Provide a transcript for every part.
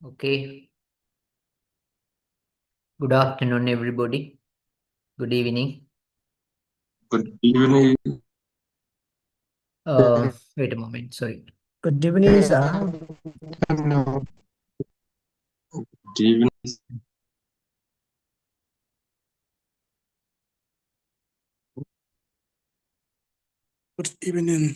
Okay. Good afternoon, everybody. Good evening. Good evening. Wait a moment. Sorry. Good evening, sir. Good evening. Good evening.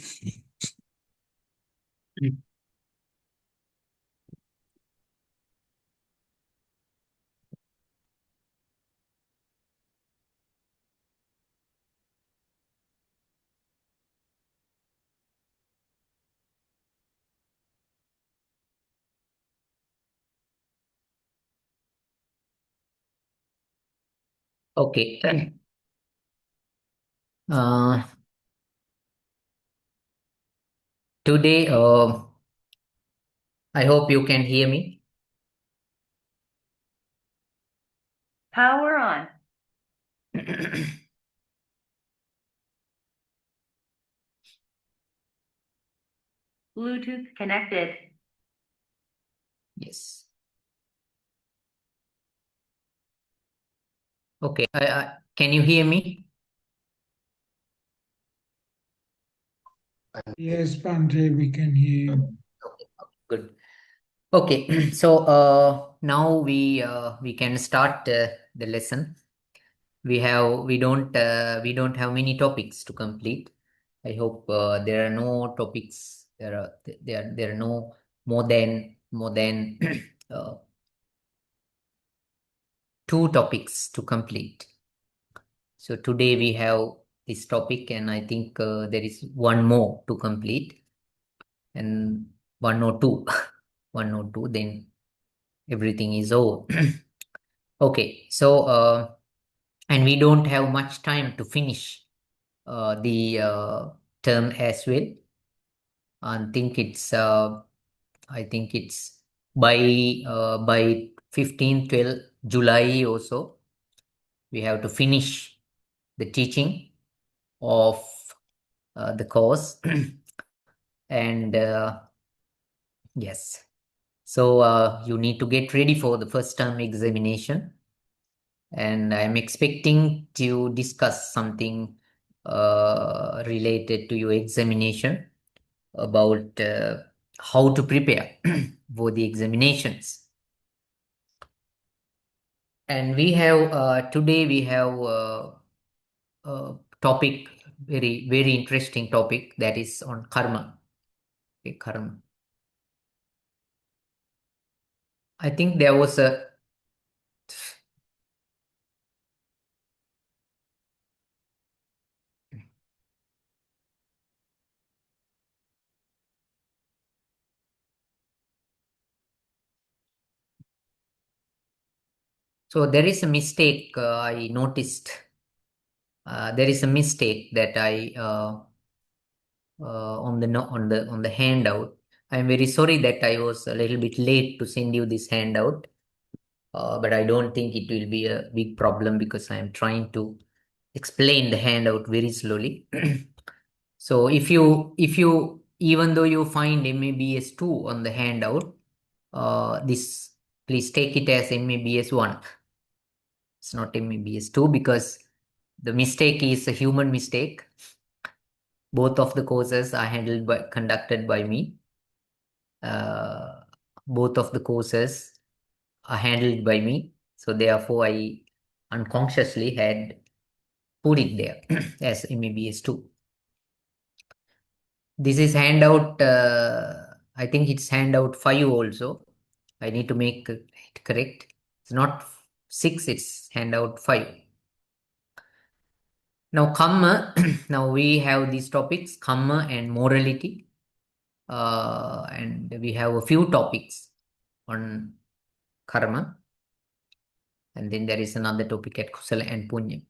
Okay. Uh, Today, I hope you can hear me. Power on. Bluetooth connected. Yes. Okay. Can you hear me? Yes, Pandey, we can hear you. Okay. Good. Okay. So now we can start the lesson. We don't have many topics to complete. I hope there are no topics. There are no more than uh, two topics to complete. So today we have this topic, and I think there is one more to complete, and one or two, one or two. Then everything is over. Okay. So and we don't have much time to finish the term as well. I think it's by 15th July or so, we have to finish the teaching of the course. And yes, so you need to get ready for the first term examination, and I'm expecting to discuss something related to your examination about how to prepare for the examinations. And we have today we have a topic, very interesting topic, that is on karma. Okay, karma. I think there was a so there is a mistake I noticed. There is a mistake that I on the handout. I'm very sorry that I was a little bit late to send you this handout, but I don't think it will be a big problem because I'm trying to explain the handout very slowly. So if you even though you find MABS 2 on the handout, this please take it as MABS 1. It's not MABS 2 because the mistake is a human mistake. Both of the courses are conducted by me. Both of the courses are handled by me. So therefore, I unconsciously had put it there as MABS 2. This is handout, I think it's handout 5 also. I need to make it correct. It's not 6, it's handout 5. Now, Kamma, now we have these topics, Kamma and morality. And we have a few topics on karma. And then there is another topic at Kusala and Punya.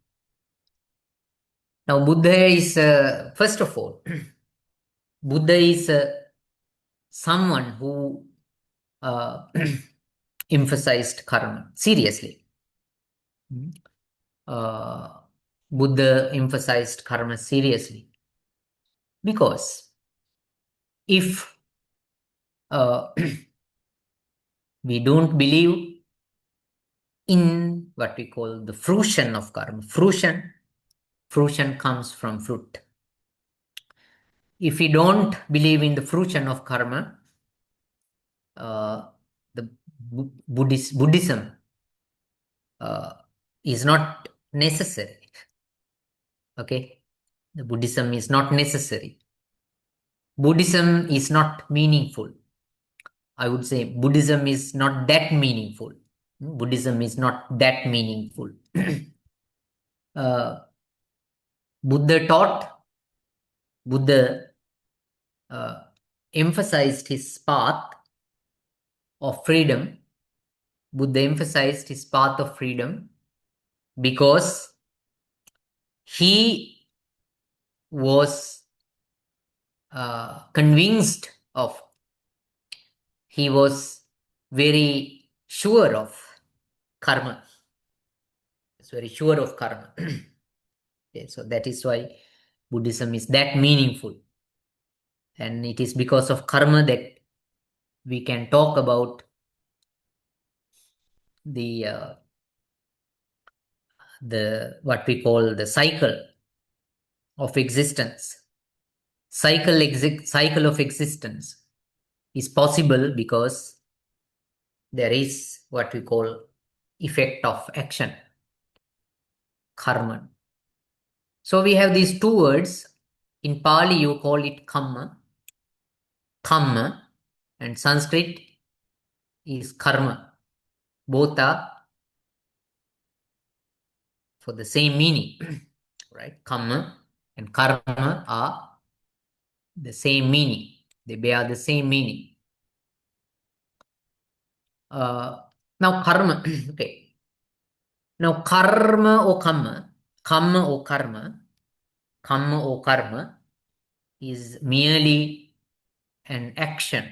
Now, Buddha is, first of all, Buddha is someone who emphasized karma seriously. Buddha emphasized karma seriously because if We don't believe in what we call the fruition of karma. Fruition comes from fruit. If we don't believe in the fruition of karma, the Buddhism is not necessary. Okay, the Buddhism is not necessary. Buddhism is not meaningful. I would say Buddhism is not that meaningful. Buddhism is not that meaningful. Buddha taught, Buddha emphasized his path of freedom. Buddha emphasized his path of freedom because he was convinced of, he was very sure of karma. He's very sure of karma. Okay, so that is why Buddhism is that meaningful. And it is because of karma that we can talk about the what we call the cycle of existence. Cycle of existence is possible because there is what we call effect of action, karma. So we have these two words. In Pali, you call it Kamma, and Sanskrit is karma. Both are for the same meaning, right? Kamma and karma are the same meaning. They bear the same meaning. Now karma, okay. Now karma or kamma, kamma or karma is merely an action.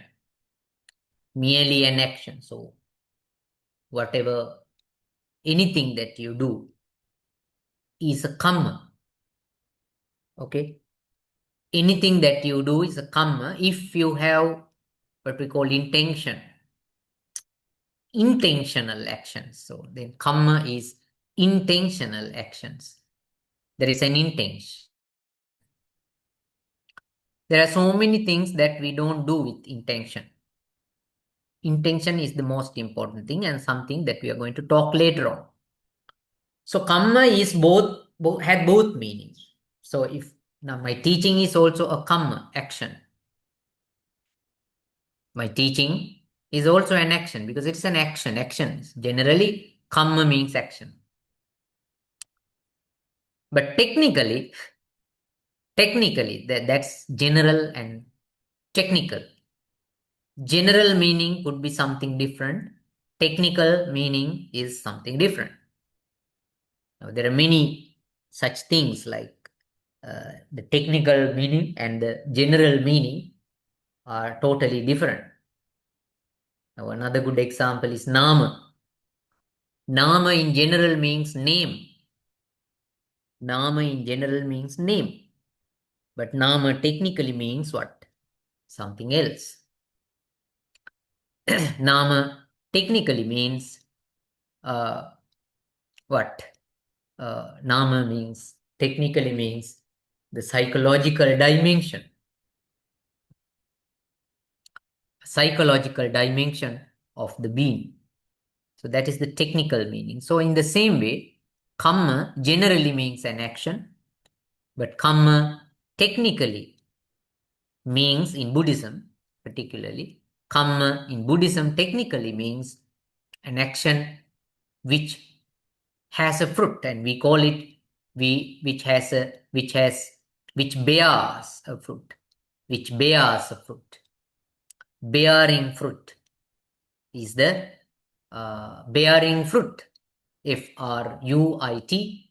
Merely an action. So whatever, anything that you do is a kamma. Okay? Anything that you do is a kamma if you have what we call intentional actions. So then kamma is intentional actions. There is an intention. There are so many things that we don't do with intention. Intention is the most important thing and something that we are going to talk later on. So kamma is had both meanings. So if now my teaching is also a kamma, action. My teaching is also an action because it's an action. Actions. Generally, kamma means action. But technically, that's general and technical. General meaning could be something different. Technical meaning is something different. Now, there are many such things like the technical meaning and the general meaning are totally different. Now, another good example is nama. Nama in general means name. Nama in general means name. But nama technically means what? Something else. Nama technically means what? Nama means, technically means the psychological dimension. Psychological dimension of the being. So that is the technical meaning. So in the same way, kamma generally means an action, but kamma technically means in Buddhism, particularly, kamma in Buddhism technically means an action which has a fruit, and we call it which bears a fruit, which bears a fruit. Bearing fruit is the bearing fruit. Fruit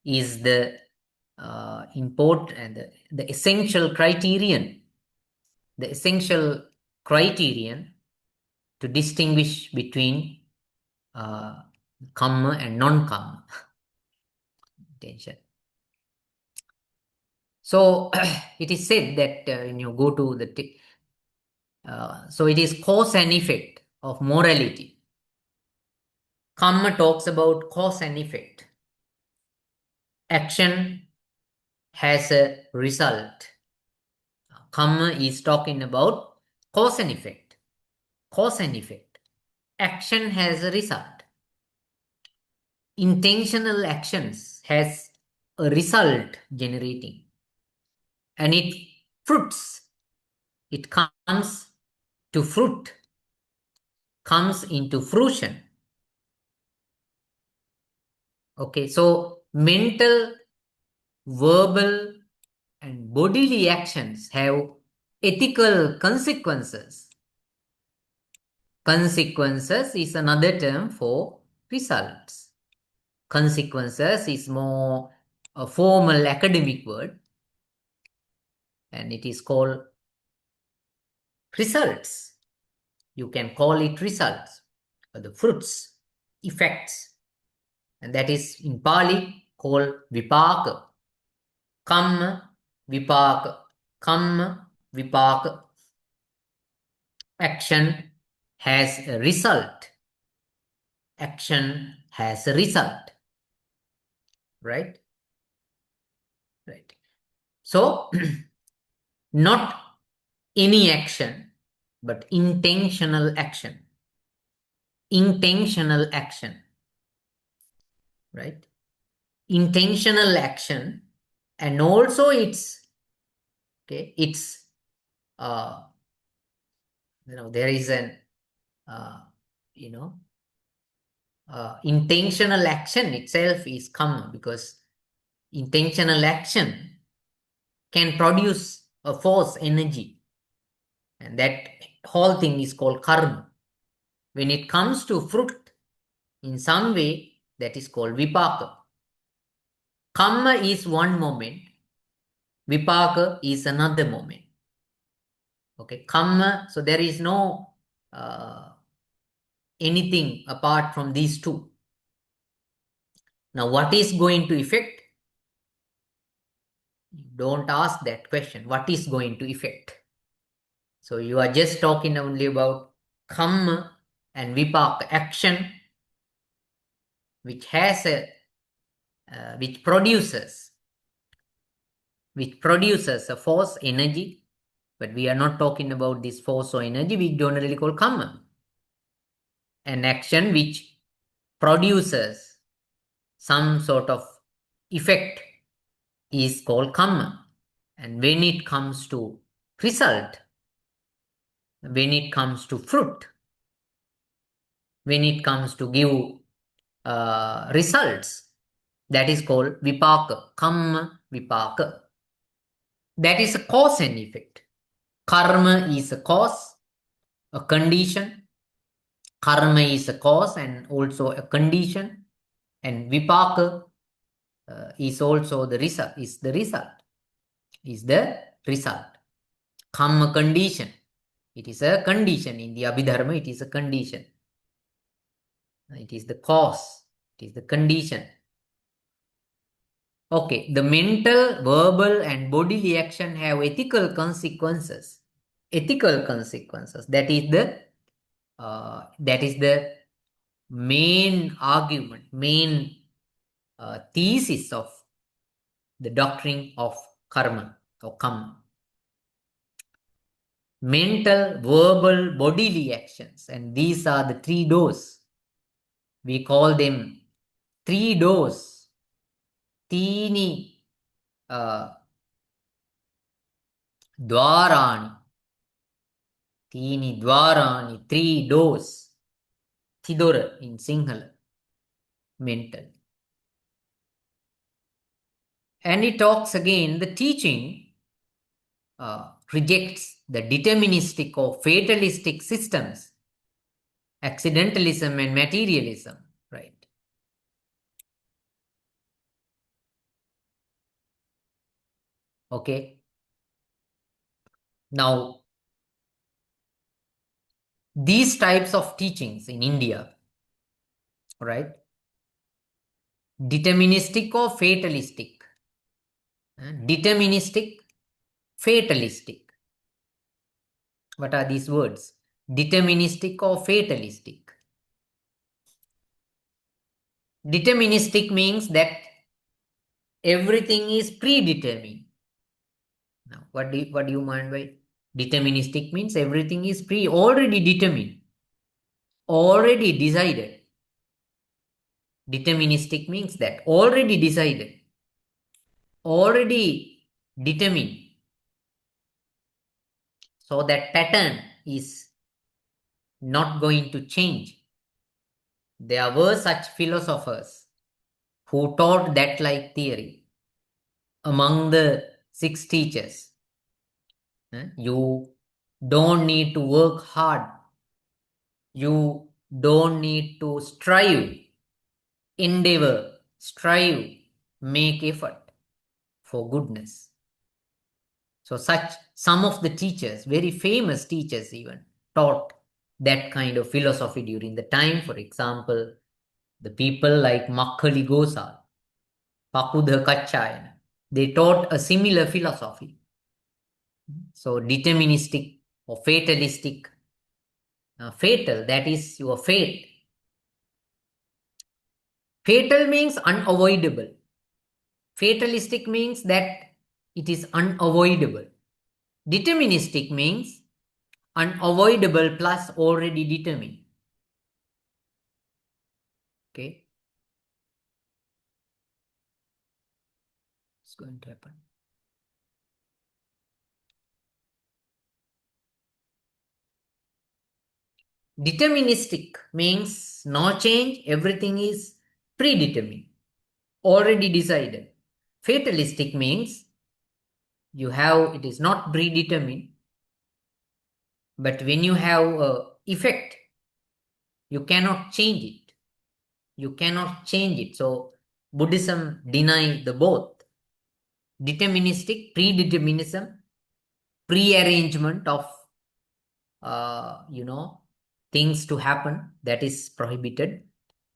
is the import and the essential criterion. The essential criterion to distinguish between kamma and non-kamma intention. So it is said that when you go to the so it is cause and effect. of morality. Kamma talks about cause and effect. Action has a result. Kamma is talking about cause and effect. Cause and effect. Action has a result. Intentional actions has a result generating. And it fruits. It comes to fruit. Comes into fruition. Okay, so mental, verbal, and bodily actions have ethical consequences. Consequences is another term for results. Consequences is more a formal academic word, and it is called results. You can call it results, or the fruits, effects, and that is in Pali called vipaka. Kamma, vipaka. Kamma, vipaka. Action has a result. Action has a result. Right? Right. So, not any action, but intentional action. Intentional action. Right? Intentional action, and also it's there is an intentional action itself is Kamma, because intentional action can produce a force energy, and that whole thing is called karma. When it comes to fruit in some way, that is called vipaka. Kamma is one moment, vipaka is another moment. Okay, Kamma, so there is no anything apart from these two. Now, what is going to affect? Don't ask that question. What is going to affect? So you are just talking only about Kamma and vipaka, action, which has a which produces a force energy, but we are not talking about this force or energy. We generally call Kamma. An action which produces some sort of effect is called Kamma. And when it comes to result, when it comes to fruit, when it comes to give results, that is called vipaka, Kamma vipaka. That is a cause and effect. Karma is a cause, a condition. Karma is a cause and also a condition. And vipaka is also the result, is the result. Kamma condition. It is a condition. In the Abhidharma, it is a condition. It is the cause. It is the condition. Okay, the mental, verbal, and bodily action have ethical consequences. Ethical consequences. That is the main argument, main thesis of the doctrine of karma or kamma. Mental, verbal, bodily actions, and these are the three doors. We call them three doors. Tini dwarani. Tini dwarani, three doors. Tidora in Sinhala. Mental. And it talks again, the teaching rejects the deterministic or fatalistic systems, accidentalism and materialism, right? Okay. Now, these types of teachings in India, right? Deterministic or fatalistic? Deterministic, fatalistic. What are these words? deterministic or fatalistic. Deterministic means that everything is predetermined. Now, what do you mean by deterministic? Means everything is already determined, already decided. Deterministic means that already decided, already determined. So that pattern is not going to change. There were such philosophers who taught that like theory among the 6 teachers. You don't need to work hard. You don't need to strive, endeavor, strive, make effort for goodness. So some of the teachers, very famous teachers even, taught that kind of philosophy during the time. For example, the people like Makkali Gosal, Pakudha Kachayana, they taught a similar philosophy. So deterministic or fatalistic, fatal, that is your fate. Fatal means unavoidable. Fatalistic means that it is unavoidable. Deterministic means unavoidable plus already determined. Okay. It's going to happen. Deterministic means no change, everything is predetermined, already decided. Fatalistic means it is not predetermined, but when you have a effect, you cannot change it. You cannot change it. So Buddhism deny the both. Deterministic, predeterminism, prearrangement of things to happen, that is prohibited.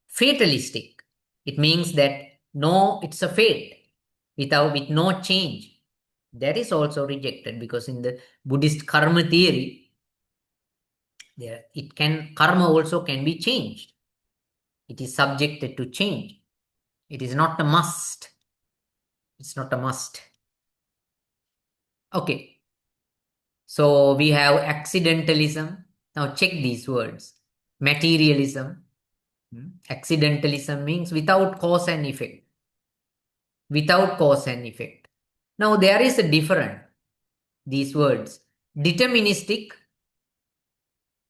Fatalistic, it means that no, it's a fate with no change. That is also rejected, because in the Buddhist karma theory, karma also can be changed. It is subjected to change. It is not a must. It's not a must. Okay. So we have accidentalism. Now check these words. Materialism. Accidentalism means without cause and effect. Without cause and effect. Now there is a difference. These words. Deterministic.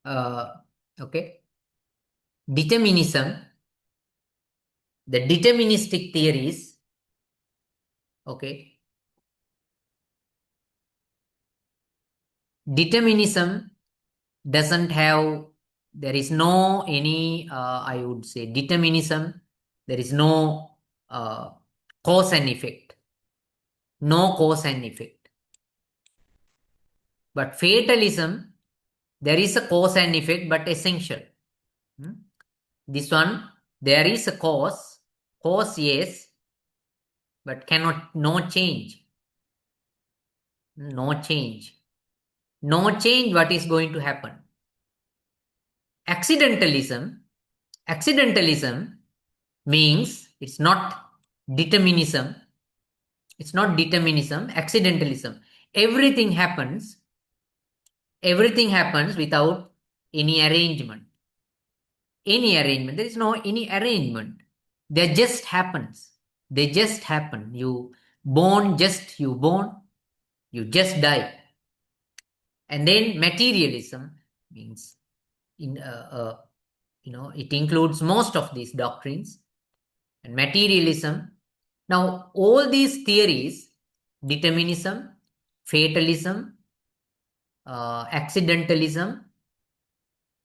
Okay. Determinism. The deterministic theories. Okay. Determinism doesn't have, there is no any, I would say, determinism, there is no cause and effect. No cause and effect. But fatalism, there is a cause and effect, but essential. This one, there is a cause, yes, but no change. No change. No change, what is going to happen? Accidentalism means it's not determinism. It's not determinism, accidentalism. Everything happens without any arrangement. Any arrangement. There is no any arrangement. They just happens. They just happen. You born, you just die. And then materialism means it includes most of these doctrines. And materialism. Now, all these theories, determinism, fatalism, accidentalism,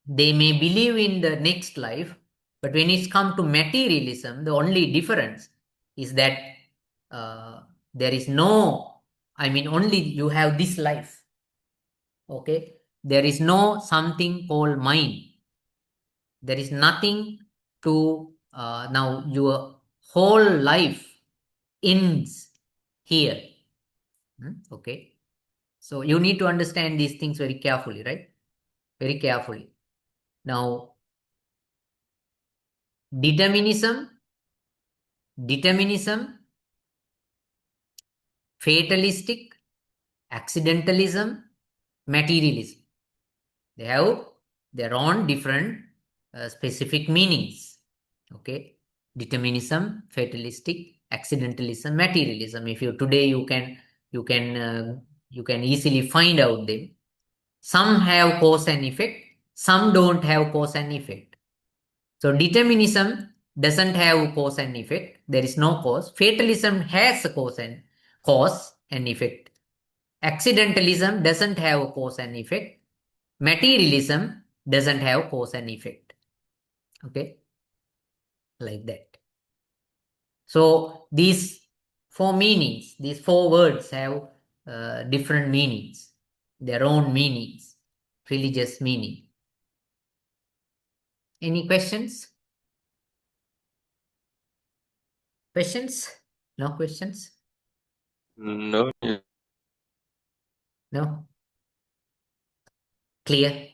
they may believe in the next life, but when it's come to materialism, the only difference is that there is no, only you have this life. Okay? There is no something called mind. There is nothing to, now your whole life ends here. Okay? So you need to understand these things very carefully, right? very carefully. Now, determinism, fatalistic, accidentalism, materialism. They have their own different specific meanings. Okay, determinism, fatalistic, accidentalism, materialism. If you today you can easily find out them. Some have cause and effect. Some don't have cause and effect. So determinism doesn't have cause and effect. There is no cause. Fatalism has a cause and effect. Accidentalism doesn't have a cause and effect. Materialism doesn't have cause and effect. Okay, like that. So these four meanings, these four words have different meanings, their own meanings, religious meaning. Any questions? Questions? No questions? No. No? Clear?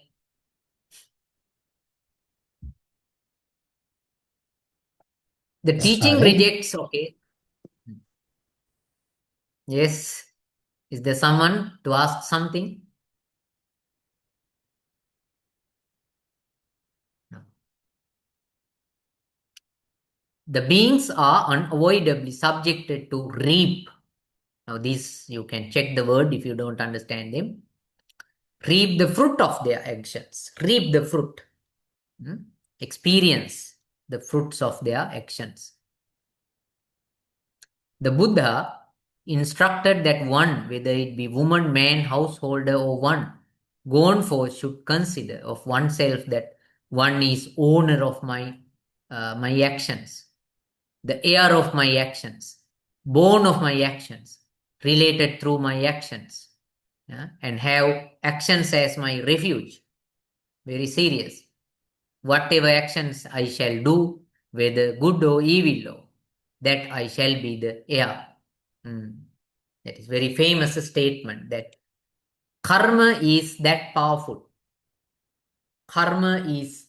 The teaching rejects, okay. Yes. Is there someone to ask something? No. The beings are unavoidably subjected to reap. Now, this you can check the word if you don't understand them. Reap the fruit of their actions. Reap the fruit. Experience the fruits of their actions. The Buddha instructed that one, whether it be woman, man, householder, or one, gone forth should consider of oneself that one is owner of my actions, the heir of my actions, born of my actions, related through my actions, and have actions as my refuge. Very serious. Whatever actions I shall do, whether good or evil, that I shall be the heir. That is very famous statement that karma is that powerful. Karma is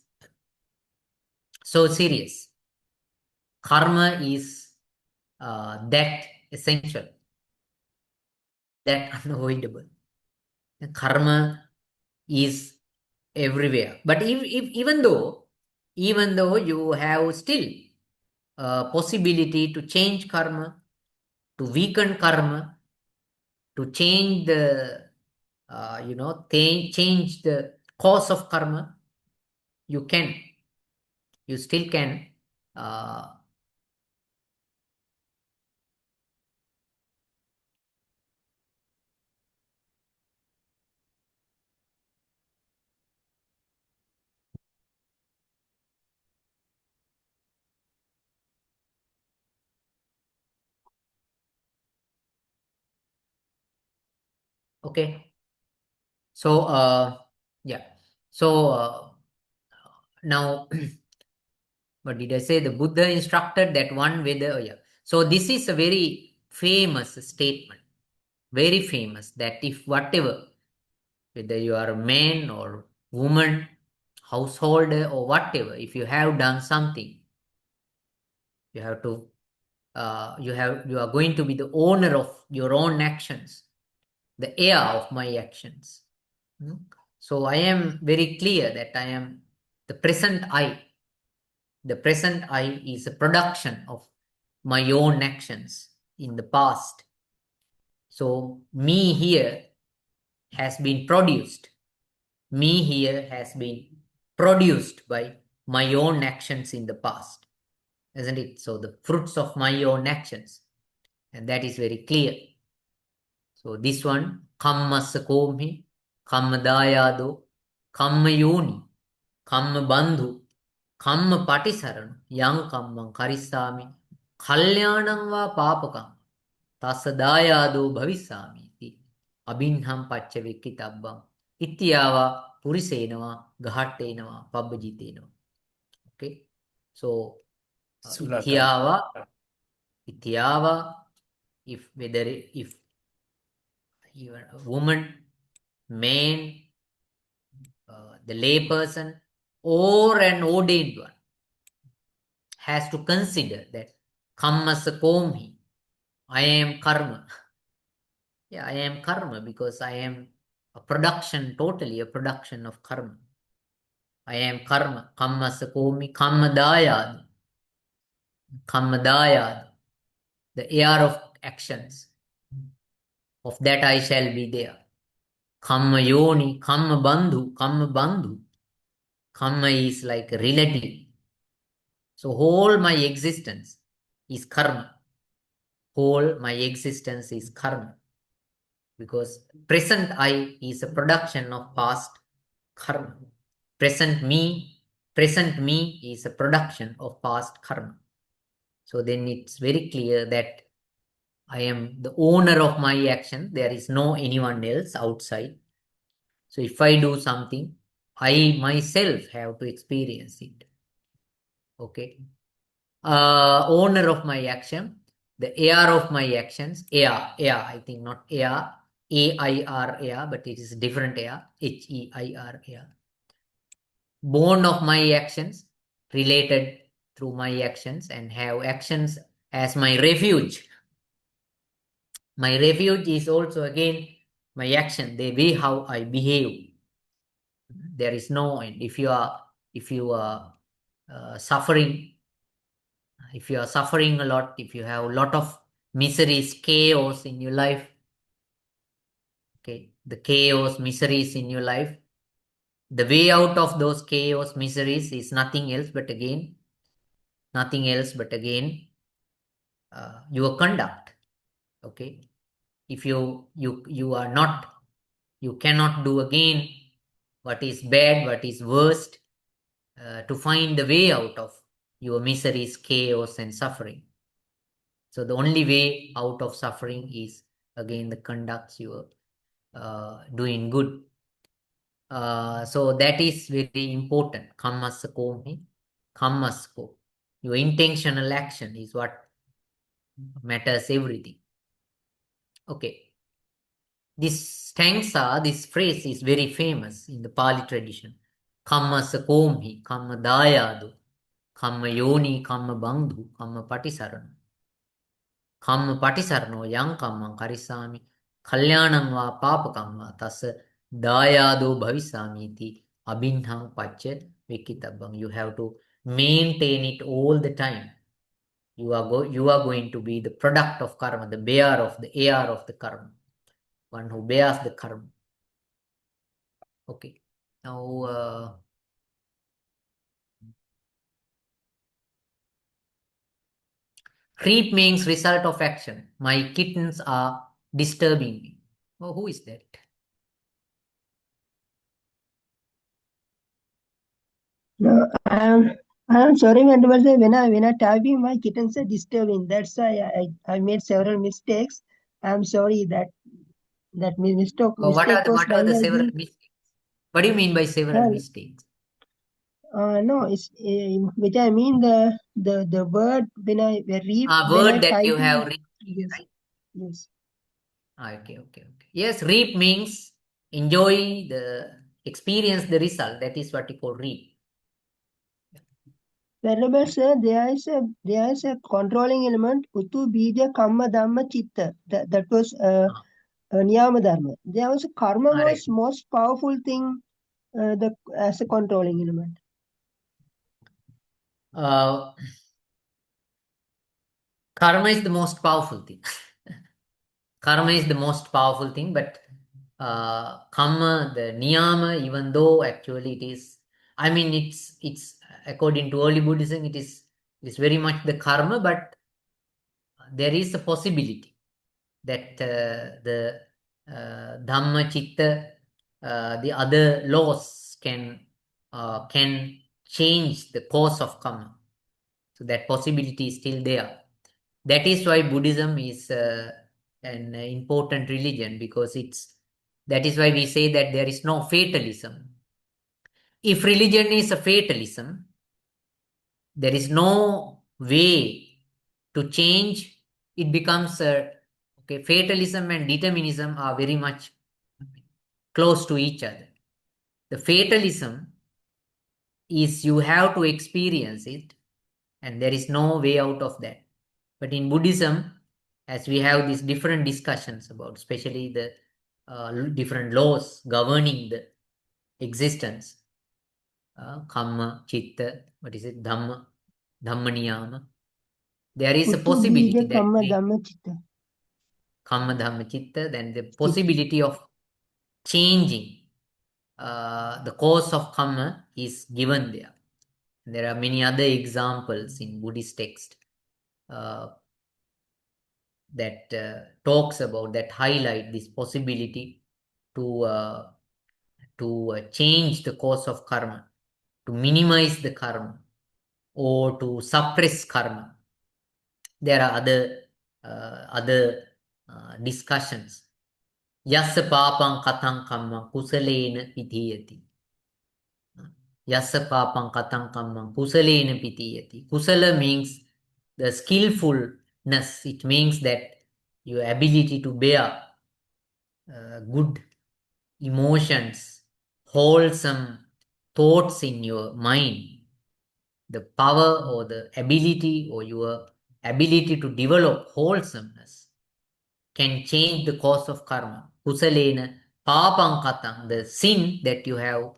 so serious. Karma is that essential, that unavoidable. Karma is everywhere. But even though you have still possibility to change karma, to weaken karma, to change the change the cause of karma, you still can okay. So yeah. So now what did I say? The Buddha instructed that one whether, oh yeah. So this is a very famous statement, very famous, that if whatever, whether you are a man or woman, householder or whatever, if you have done something, you have to you are going to be the owner of your own actions, the heir of my actions. So I am very clear that I am the present I. The present I is a production of my own actions in the past. So me here has been produced. Me here has been produced by my own actions in the past, isn't it? So the fruits of my own actions, and that is very clear. So this one, kamma sakomhi, kamma dayado, kamma yoni, kamma bandhu, kamma patisarana, yang kammam karisami, kalyanam va papakam, tassa dayado bhavisami iti, abhinham pacchavikitabbam, ityava purisenava, ghatenava, pabbajitenava. Okay, so ityava, if whether if you are a woman, man, the lay person or an ordained one has to consider that Kamma Komi, I am karma. Yeah, I am karma because I am a production, totally a production of karma. I am karma. Kamma Komi, Kammadayad. Kammadayad, the heir of actions. Of that I shall be there. Kamma Yoni, Kamma Bandhu, Kamma Bandhu. Kamma is like a relative. So whole my existence is karma. Whole my existence is karma. Because present I is a production of past karma. Present me is a production of past karma. So then it's very clear that I am the owner of my action. There is no anyone else outside. So if I do something, I myself have to experience it. Okay. Owner of my action, the heir of my actions, heir, I think not heir, A-I-R, heir, but it is different heir, H-E-I-R, heir. Born of my actions, related through my actions, and have actions as my refuge. My refuge is also again my action, the way how I behave. There is no end. If you are suffering, if you are suffering a lot, if you have a lot of miseries, chaos in your life, okay, the chaos, miseries in your life, the way out of those chaos, miseries is nothing else but again, your conduct. Okay, if you are not, you cannot do again what is bad, what is worst, to find the way out of your miseries, chaos, and suffering. So the only way out of suffering is again the conducts you are doing good. So that is very important. Kammasko. Your intentional action is what matters everything. Okay. This stanza, this phrase is very famous in the Pali tradition. Kamma sakomhi, kamma dayadu, kamma yoni, kamma bandhu, kamma patisarana. Kamma patisarano yang kamma karisami, kalyanam va papakam va tassa dayadu bhavisami iti abhinham pacha vikitabam. You have to maintain it all the time. You are going to be the product of karma, the bearer of the heir of the karma. One who bears the karma. Okay. Now, reap means result of action. My kittens are disturbing me. Oh, who is that? No, I'm sorry, Venerable Sir. When I typing, my kittens are disturbing. That's why I made several mistakes. I'm sorry that mistake What was are done the by several me. mistakes? What do you mean by several mistakes? No, it's which I mean the word when I read when I Word that you typing. have read. Yes, Right? yes. Okay. Yes, reap means enjoy experience the result. That is what you call reap. Venerable Sir, there is a controlling element. Utu bija kamma dhamma chitta. That was niyama dharma. There was karma Right. was most powerful thing. As a controlling element. Karma is the most powerful thing. Karma is the most powerful thing, but Kamma, the Niyama, even though actually it is, I mean, it's according to early Buddhism, it is very much the karma, but there is a possibility that the Dhamma, Chitta, the other laws can change the course of karma. So that possibility is still there. That is why Buddhism is an important religion, because that is why we say that there is no fatalism. If religion is a fatalism, there is no way to change. It becomes okay. Fatalism and determinism are very much close to each other. The fatalism is you have to experience it, and there is no way out of that. But in Buddhism, as we have these different discussions about, especially the different laws governing the existence, Kamma, Chitta, what is it, Dhamma, Niyama. There is a Uttu possibility Bija that Kamma Dhamma Chitta. Kamma, Dhamma, Chitta, then the possibility of changing the course of karma is given there. There are many other examples in Buddhist text that talks about, that highlight this possibility to change the course of karma, to minimize the karma, or to suppress karma. There are other discussions. Yassa papang katang kamma kusalena pitiyati. Yassa papang katang kamma kusalena pitiyati. Kusala means the skillfulness. It means that your ability to bear good emotions, wholesome thoughts in your mind, the power or the ability or your ability to develop wholesomeness can change the course of karma. Kusalena papam katang, the sin that you have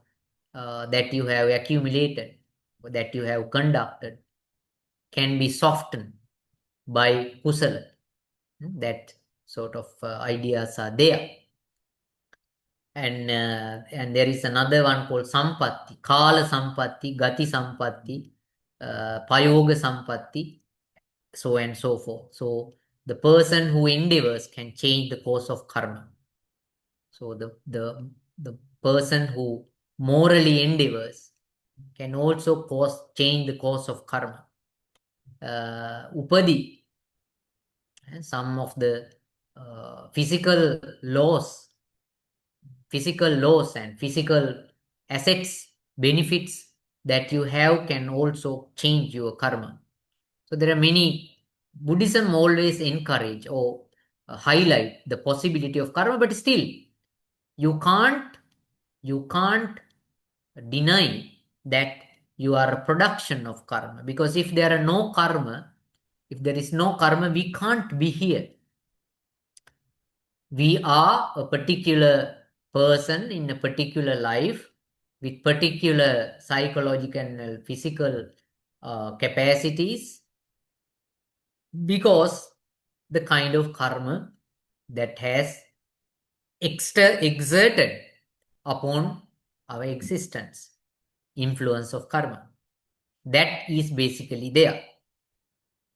accumulated, or that you have conducted, can be softened by kusala. That sort of ideas are there. And there is another one called sampatti, kala sampatti, gati sampatti, payoga sampatti, so and so forth. So the person who endeavors can change the course of karma. So the person who morally endeavors can also change the course of karma. Upadi, some of the physical laws and physical assets, benefits that you have can also change your karma. So there are many. Buddhism always encourage or highlight the possibility of karma, but still you can't deny that you are a production of karma, because if there is no karma, we can't be here. We are a particular person in a particular life with particular psychological and physical capacities, because the kind of karma that has exerted upon our existence, influence of karma, that is basically there.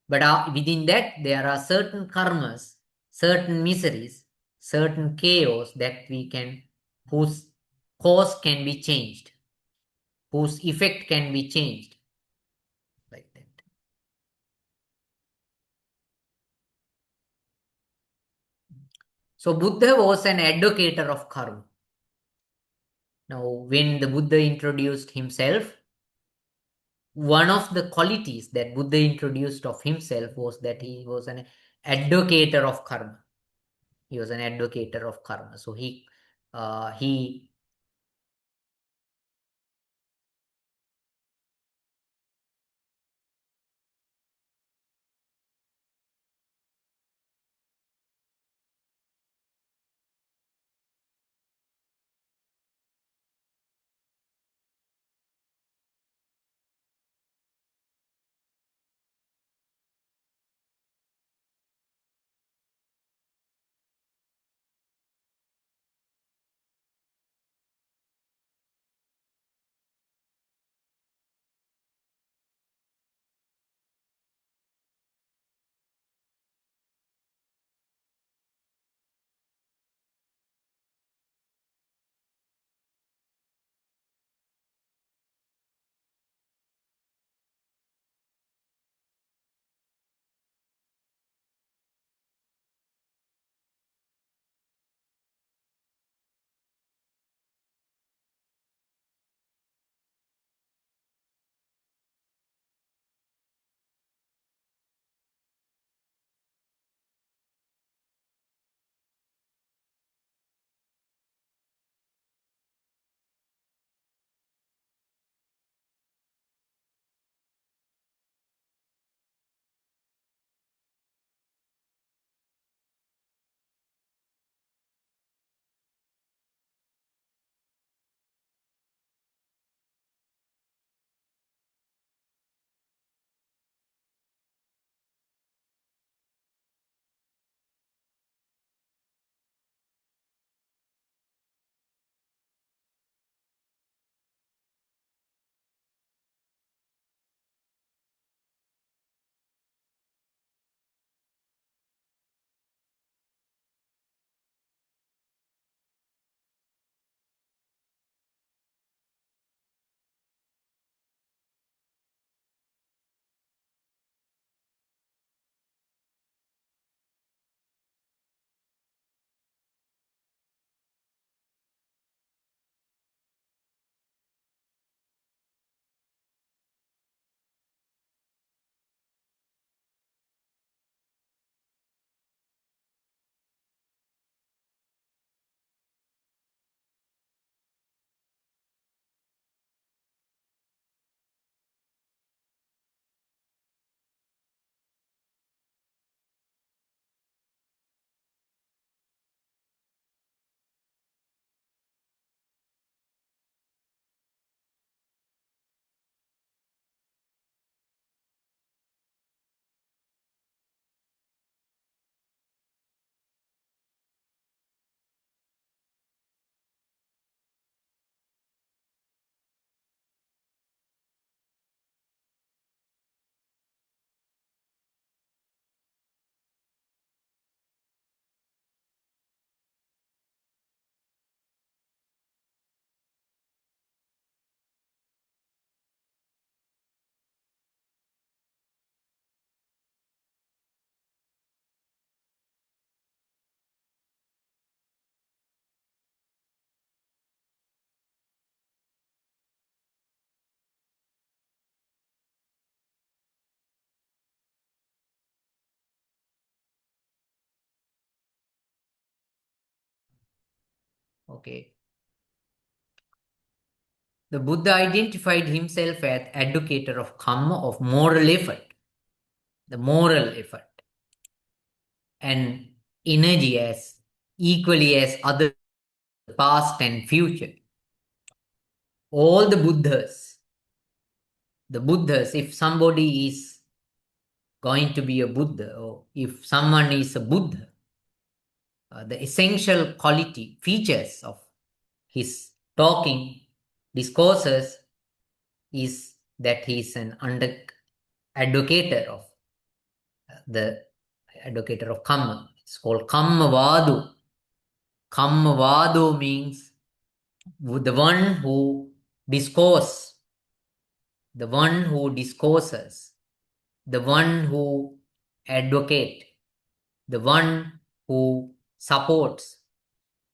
But within that, there are certain karmas, certain miseries, certain chaos that whose cause can be changed, whose effect can be changed, like that. So Buddha was an advocator of karma. Now, when the Buddha introduced himself, one of the qualities that Buddha introduced of himself was that he was an advocator of karma. He was an advocator of karma. So he Okay. The Buddha identified himself as advocator of Kamma, of moral effort, the moral effort, and energy as equally as other past and future. All the Buddhas, if somebody is going to be a Buddha, or if someone is a Buddha, the essential quality, features of his talking discourses is that he is an advocator of the advocator of Kamma. It's called Kammavadu. Kammavadu means the one who discourse, the one who discourses, the one who advocate, the one who supports,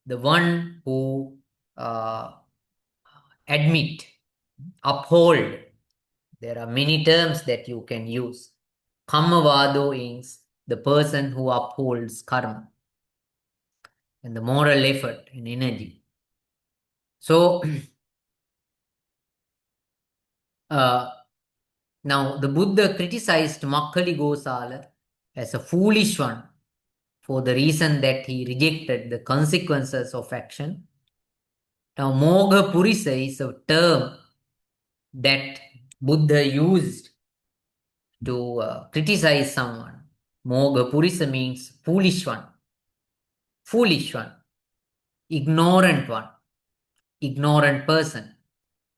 the one who admit, uphold. There are many terms that you can use. Kammavado is the person who upholds karma and the moral effort and energy. So, now the Buddha criticized Makkali Gosala as a foolish one for the reason that he rejected the consequences of action. Now, Mogha Purisa is a term that Buddha used to criticize someone. Mogha Purisa means foolish one, ignorant one, ignorant person.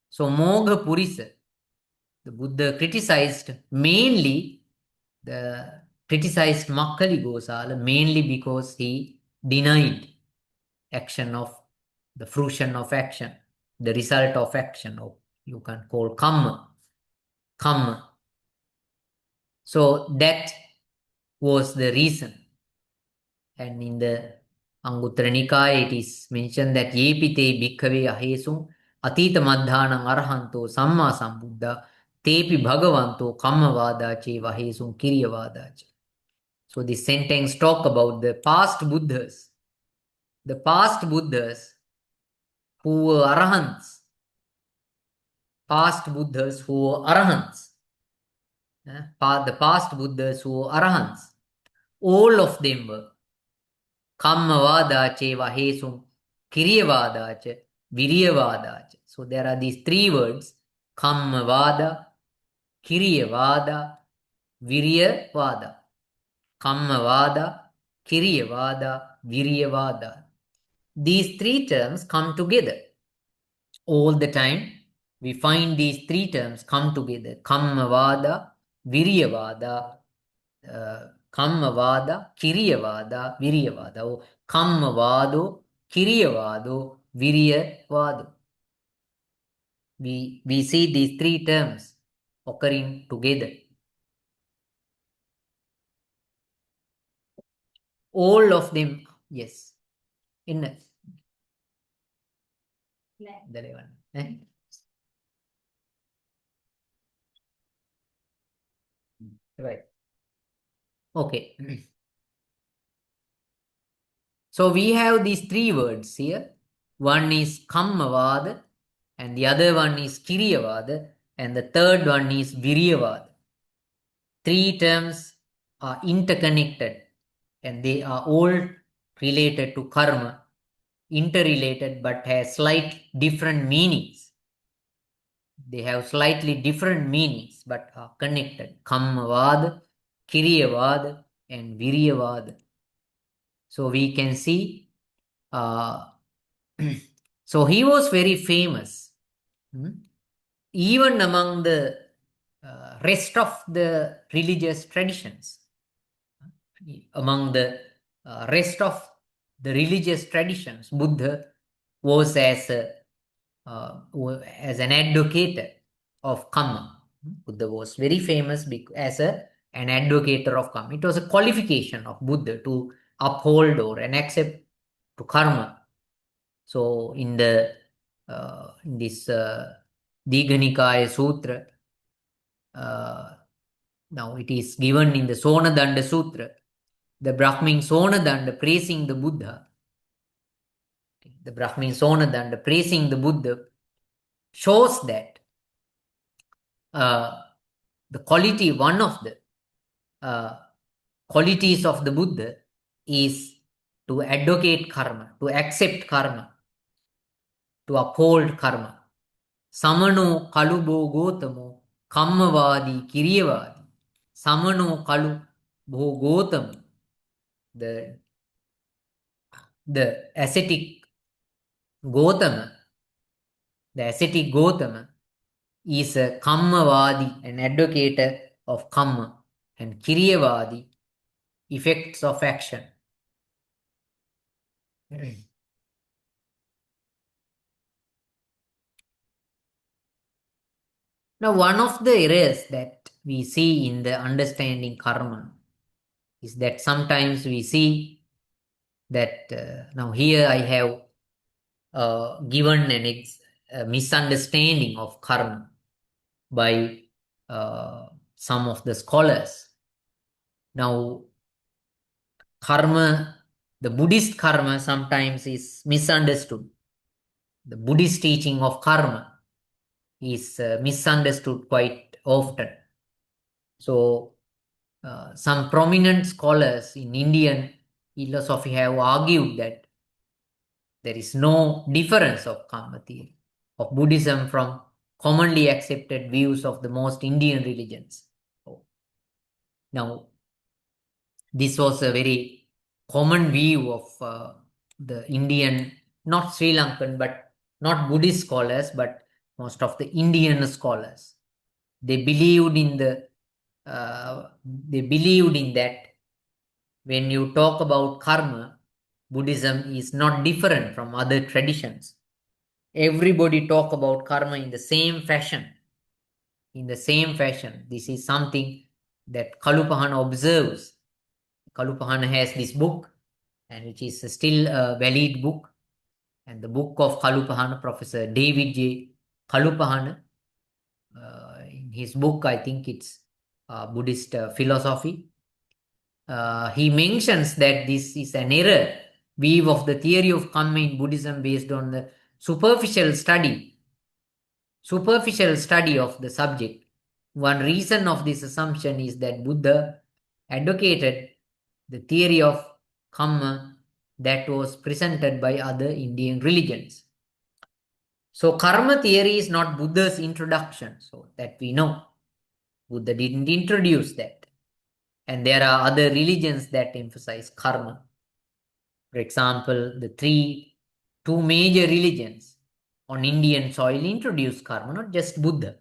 So, Mogha Purisa, the Buddha criticized Makkali Gosala mainly because he denied action of the fruition of action, the result of action, or you can call Kamma. So that was the reason. And in the Anguttara Nikaya, it is mentioned that Yepite Bhikkhave Ahesum Atita Madhanam Arhanto Samma Sambuddha Tepi Bhagavanto Kammavadache Vahesum Kiryavadache. So this sentence talk about the past Buddhas who were Arahants, the past Buddhas who were Arahants, all of them were Kammavadache Vahesum Kiryavadache Viryavadache. So there are these three words: Kammavada, Kiryavada, Viryavada. Kammavada, Kiryavada, Viryavada. These three terms come together. All the time, we find these three terms come together. Kammavada, Viryavada, Kammavada, Kiryavada, Viryavada. Or Kammavado, Kiryavado, Viryavado. We see these three terms occurring together. All of them, yes. In right. Okay. So we have these three words here. One is Kammavada, and the other one is Kiryavada, and the third one is Viryavada. Three terms are interconnected, and they are all related to karma, interrelated but has slight different meanings. They have slightly different meanings but are connected. Kammavada, Kiryavada, and Viryavada. So we can see, so he was very famous, even among the rest of the religious traditions. Among the rest of the religious traditions, Buddha was as an advocate of Kamma. Buddha was very famous as an advocate of Kamma. It was a qualification of Buddha to uphold or an accept to karma. So in the in this Digha Nikaya Sutra, now it is given in the Sonadanda Sutra, the Brahmin Sonadanda praising the Buddha. the Brahmin Sonadanda praising the Buddha shows that the quality, one of the qualities of the Buddha is to advocate karma, to accept karma, to uphold karma. Samano kalubo gotamo kammavadi kiriyavadi. Samano kalu bo gotamo. The ascetic Gotama, is a Kammavadi, an advocate of Kamma, and Kiriyavadi, effects of action. Now, one of the errors that we see in the understanding karma is that sometimes we see that now here I have given a misunderstanding of karma by some of the scholars. Now, karma, the Buddhist karma sometimes is misunderstood. The Buddhist teaching of karma is misunderstood quite often. So, some prominent scholars in Indian philosophy have argued that there is no difference of karma theory of Buddhism from commonly accepted views of the most Indian religions. Now, this was a very common view of the Indian, not Sri Lankan, but not Buddhist scholars, but most of the Indian scholars. They believed in that when you talk about karma, Buddhism is not different from other traditions. Everybody talk about karma in the same fashion. This is something that Kalupahana observes. Kalupahana has this book, and which is still a valid book. And the book of Kalupahana, Professor David J. Kalupahana, in his book, I think it's Buddhist philosophy, he mentions that this is an error view of the theory of karma in Buddhism based on the superficial study of the subject. One reason of this assumption is that Buddha advocated the theory of karma that was presented by other Indian religions. So karma theory is not Buddha's introduction, so that we know. Buddha didn't introduce that. And there are other religions that emphasize karma. For example, the two major religions on Indian soil introduced karma, not just Buddha.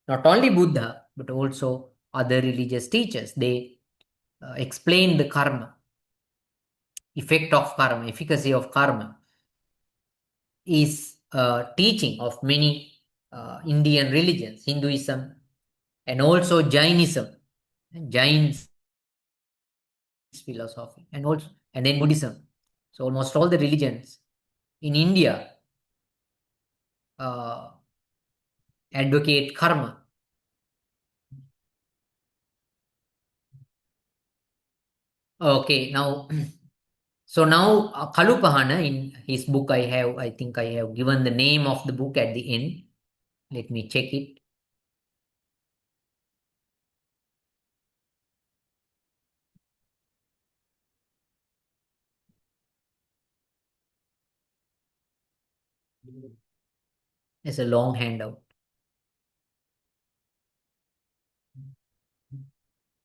Not only Buddha, but also other religious teachers. They explain the karma, effect of karma, efficacy of karma is teaching of many Indian religions, Hinduism and also Jainism, Jain's philosophy, and then Buddhism. So almost all the religions in India advocate karma. Okay, now so now Kalupahana, in his book, I think I have given the name of the book at the end. Let me check it. It's a long handout.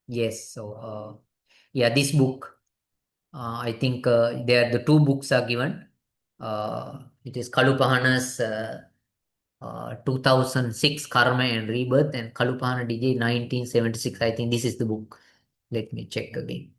Yes, so yeah, this book, I think there the two books are given. It is Kalupahana's 2006 Karma and Rebirth, and Kalupahana DJ 1976. I think this is the book. Let me check again.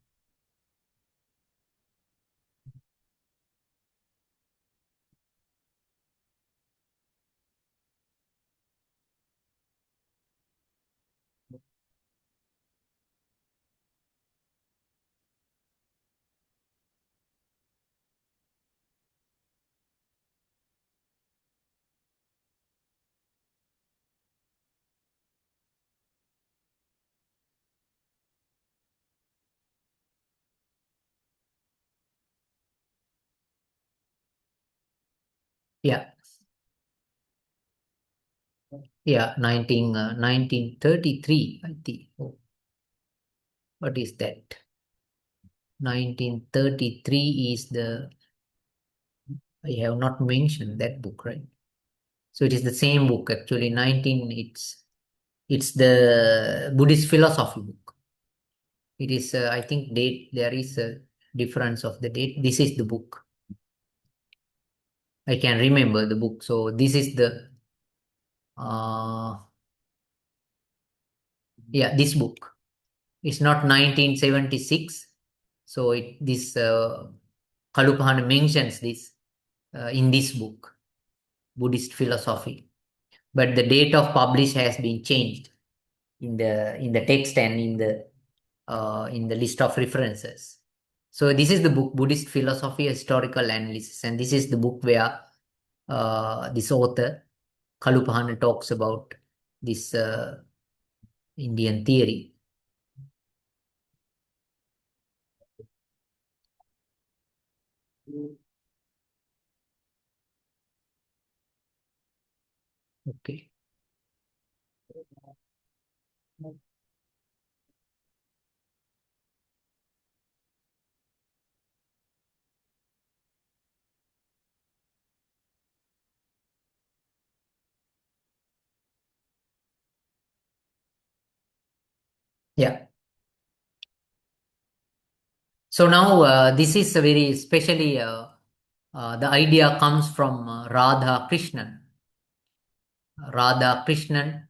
Yeah. Yeah, 1933, I think. Oh, what is that? 1933 is I have not mentioned that book, right? So it is the same book actually. It's the Buddhist philosophy book. It is, I think, there is a difference of the date. This is the book. I can remember the book. So this is this book. It's not 1976. So this Kalupahana mentions this in this book, Buddhist philosophy. But the date of publish has been changed in the text and in the list of references. So this is the book, Buddhist Philosophy, Historical Analysis, and this is the book where this author Kalupahana talks about this Indian theory. Okay. Yeah. So now this is a very especially the idea comes from Radha Krishnan. Radha Krishnan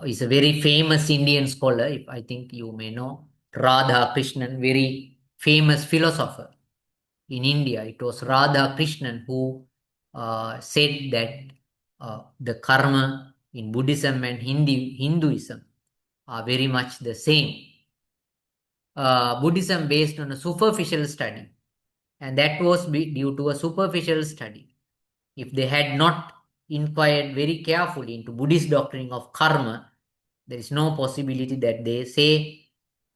is a very famous Indian scholar. If I think you may know Radha Krishnan, very famous philosopher in India. It was Radha Krishnan who said that the karma in Buddhism and Hinduism are very much the same. Buddhism based on a superficial study, and that was due to a superficial study. If they had not inquired very carefully into Buddhist doctrine of karma, there is no possibility that they say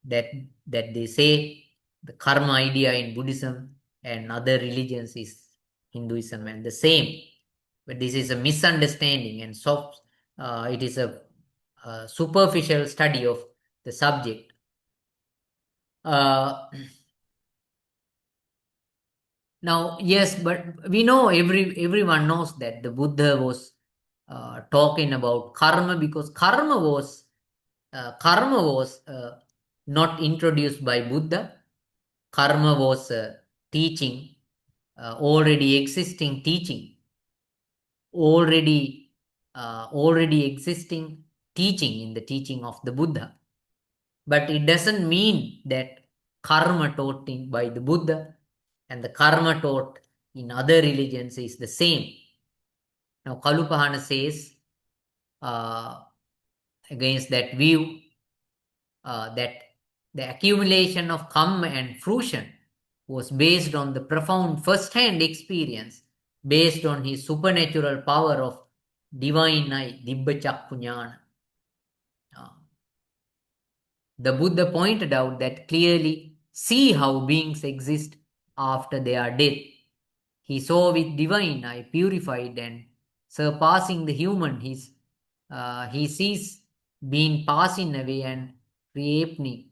the karma idea in Buddhism and other religions is Hinduism and the same. But this is a misunderstanding, and it is a superficial study of the subject. Now, yes, but we know everyone knows that the Buddha was talking about karma, because karma was not introduced by Buddha. Karma was teaching, already existing teaching, already existing teaching in the teaching of the Buddha. But it doesn't mean that karma taught by the Buddha and the karma taught in other religions is the same. Now, Kalupahana says against that view that the accumulation of Kamma and fruition was based on the profound first-hand experience, based on his supernatural power of divine eye, Dibba Chakkunyana. The Buddha pointed out that clearly see how beings exist after their death. He saw with divine eye, purified and surpassing the human. He sees being passing away and reappearing.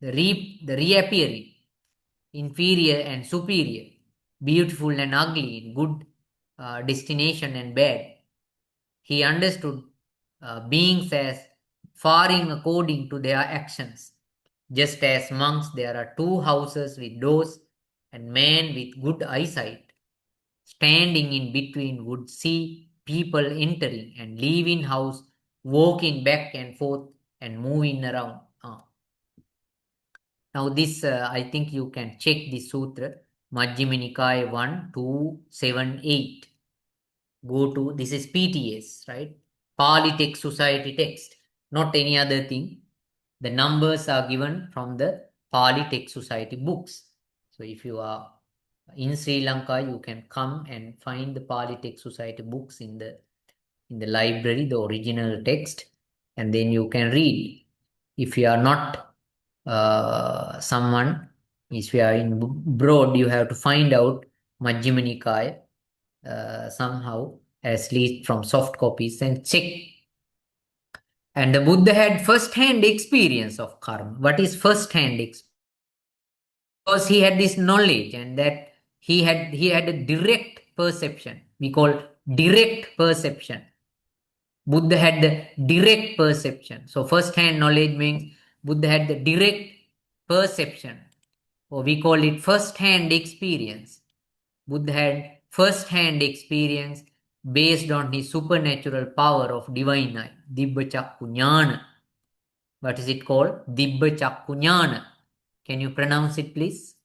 The reappearing, inferior and superior, beautiful and ugly, in good destination and bad. He understood beings as faring according to their actions. Just as monks, there are two houses with doors, and man with good eyesight, standing in between, would see people entering and leaving house, walking back and forth and moving around. Now this, I think you can check this sutra, Majjhima Nikaya 1, 2, 7, 8. Go to, this is PTS, right? Pali Text Society text, not any other thing. The numbers are given from the Pali Text Society books. So if you are in Sri Lanka, you can come and find the Pali Text Society books in the library, the original text, and then you can read. If you are not someone If you are in broad, you have to find out Majjhima Nikaya somehow, as least from soft copies, and check. And the Buddha had first-hand experience of karma. What is first-hand experience? Because he had this knowledge, and that he had a direct perception. We call direct perception. Buddha had the direct perception. So first-hand knowledge means Buddha had the direct perception, or we call it first-hand experience. Buddha had first-hand experience based on his supernatural power of divine eye, Dibba Chakku Jnana. What is it called? Dibba Chakku Jnana. Can you pronounce it, please?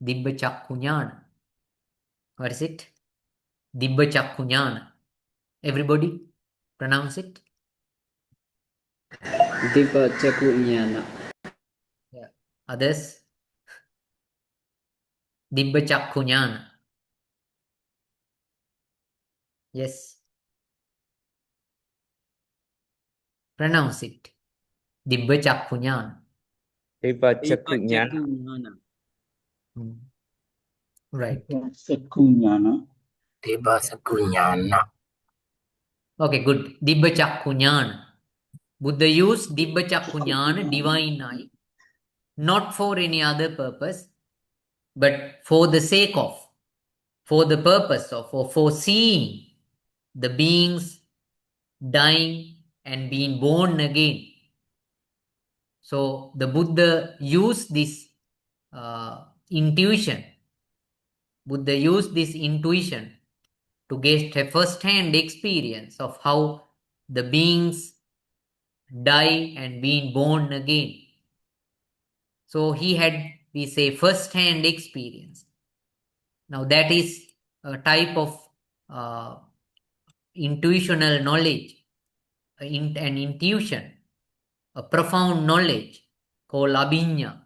Dibba Chakku Jnana. What is it? Dibba Chakku Jnana. Everybody pronounce it. Dipa Chakunyana. Yeah. Others? Dibba Chakku Jnana. Yes. Pronounce it. Dibba Chakku Jnana. Dipa Dipa Chakunyana. Chakunyana. Right. Sekunyana. Okay, good. Dibba Chakku Jnana. Buddha used Dibba Chakku Jnana, divine eye, not for any other purpose, but for the sake of, for the purpose of, or for seeing the beings dying and being born again. So the Buddha used this intuition. Buddha used this intuition to get a first-hand experience of how the beings die and being born again. So he had, we say, first-hand experience. Now that is a type of intuitional knowledge, an intuition, a profound knowledge called abhinya,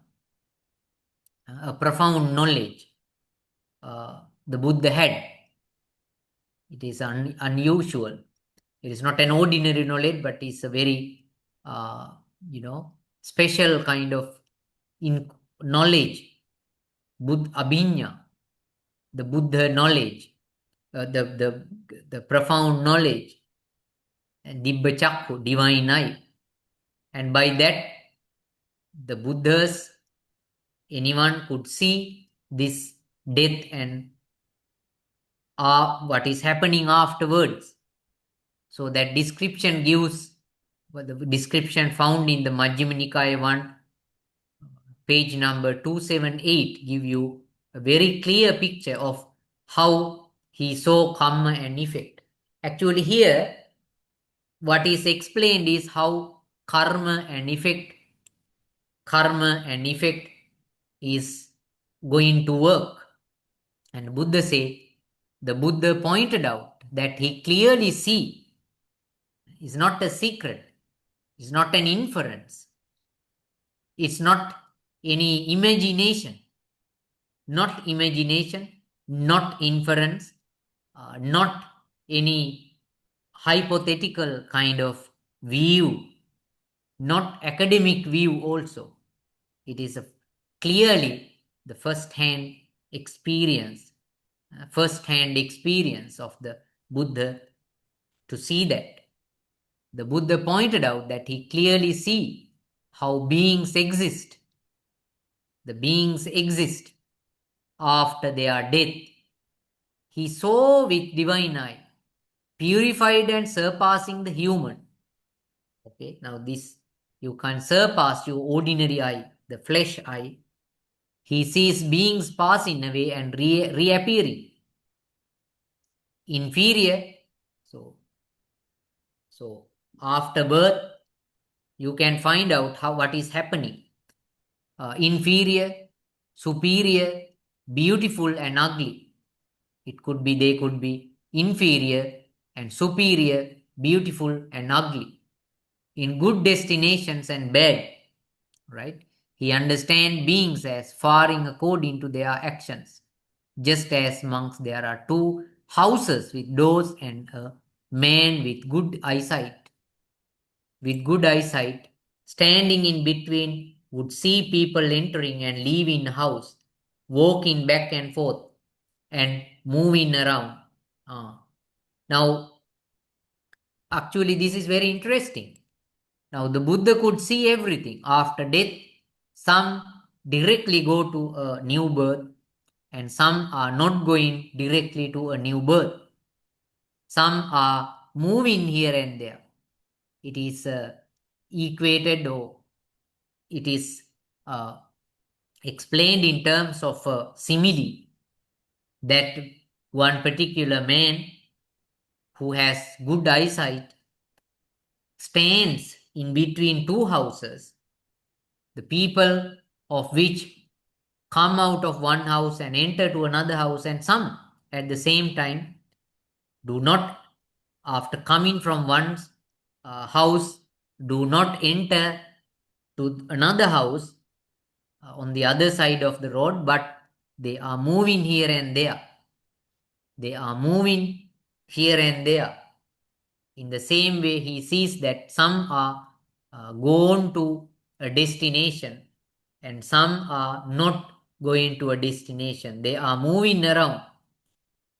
a profound knowledge the Buddha had. It is unusual. It is not an ordinary knowledge, but it's a very, special kind of knowledge. Abhinya, the Buddha knowledge, the profound knowledge, and Dibba Chakku, divine eye. And by that, the Buddhas, anyone could see this death and what is happening afterwards. So that description gives, the description found in the Majjhima Nikaya 1, page number 278, give you a very clear picture of how he saw karma and effect. Actually here, what is explained is how karma and effect is going to work. And Buddha the Buddha pointed out that he clearly see, is not a secret, is not an inference, it's not any imagination, not inference, not any hypothetical kind of view, not academic view also. It is clearly the first-hand experience of the Buddha to see that. The Buddha pointed out that he clearly see how beings exist. The beings exist after their death. He saw with divine eye, purified and surpassing the human. Okay, now this you can surpass your ordinary eye, the flesh eye. He sees beings passing away and reappearing. Inferior. So after birth, you can find out what is happening. Inferior, superior, beautiful and ugly. They could be inferior and superior, beautiful and ugly. In good destinations and bad, right? He understands beings as faring according to their actions. Just as monks, there are two houses with doors and a man with good eyesight. Standing in between would see people entering and leaving house, walking back and forth, and moving around. Now, actually, this is very interesting. Now, the Buddha could see everything. After death, some directly go to a new birth, and some are not going directly to a new birth. Some are moving here and there. It is equated, or it is explained in terms of a simile, that one particular man who has good eyesight stands in between two houses, the people of which come out of one house and enter to another house, and some at the same time do not, after coming from one house, do not enter to another house on the other side of the road, but they are moving here and there. They are moving here and there. In the same way, he sees that some are gone to a destination and some are not going to a destination. They are moving around.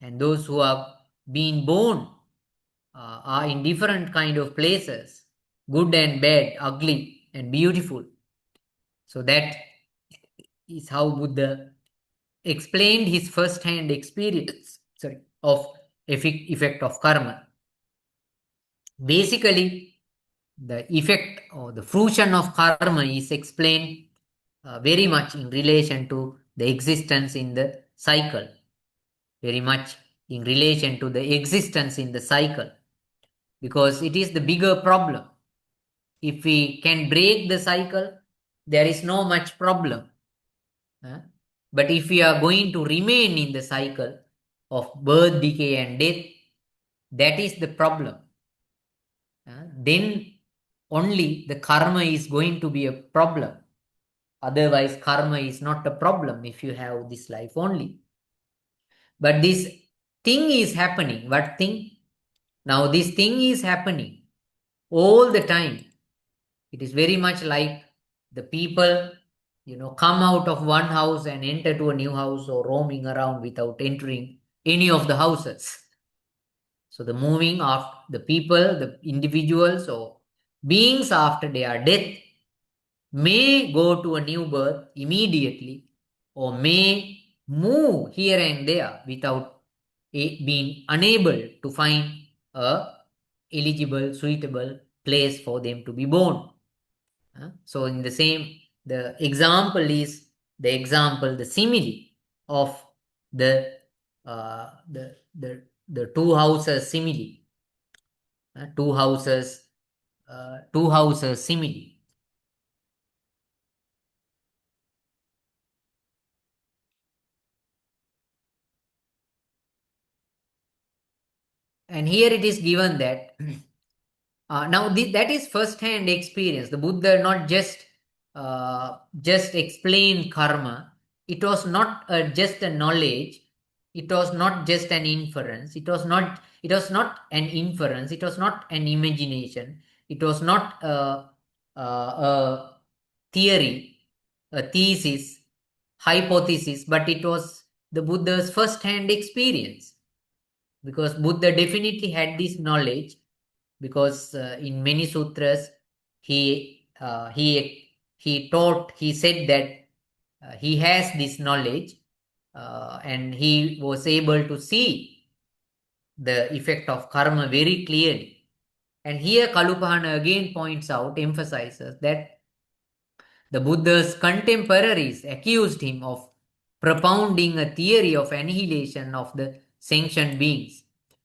And those who have been born are in different kind of places, good and bad, ugly and beautiful. So that is how Buddha explained his first-hand experience of effect of karma. Basically, the effect or the fruition of karma is explained very much in relation to the existence in the cycle. Very much in relation to the existence in the cycle. Because it is the bigger problem. If we can break the cycle, there is no much problem. But if we are going to remain in the cycle of birth, decay and death, that is the problem. Then only the karma is going to be a problem. Otherwise, karma is not a problem if you have this life only. But this thing is happening. What thing? Now this thing is happening all the time. It is very much like the people, come out of one house and enter to a new house, or roaming around without entering any of the houses. So the moving of the people, the individuals or beings after their death may go to a new birth immediately, or may move here and there without being unable to find a eligible, suitable place for them to be born. So in the same, the example is the simile of the two houses simile. Two houses simile. And here it is given that now that is first-hand experience. The Buddha not just explained karma. It was not just a knowledge. It was not just an inference. It was not an inference. It was not an imagination. It was not a theory, a thesis, hypothesis, but it was the Buddha's first-hand experience. Because Buddha definitely had this knowledge, because in many sutras he said that he has this knowledge, and he was able to see the effect of karma very clearly. And here Kalupahana again points out, emphasizes that the Buddha's contemporaries accused him of propounding a theory of annihilation of the sentient beings,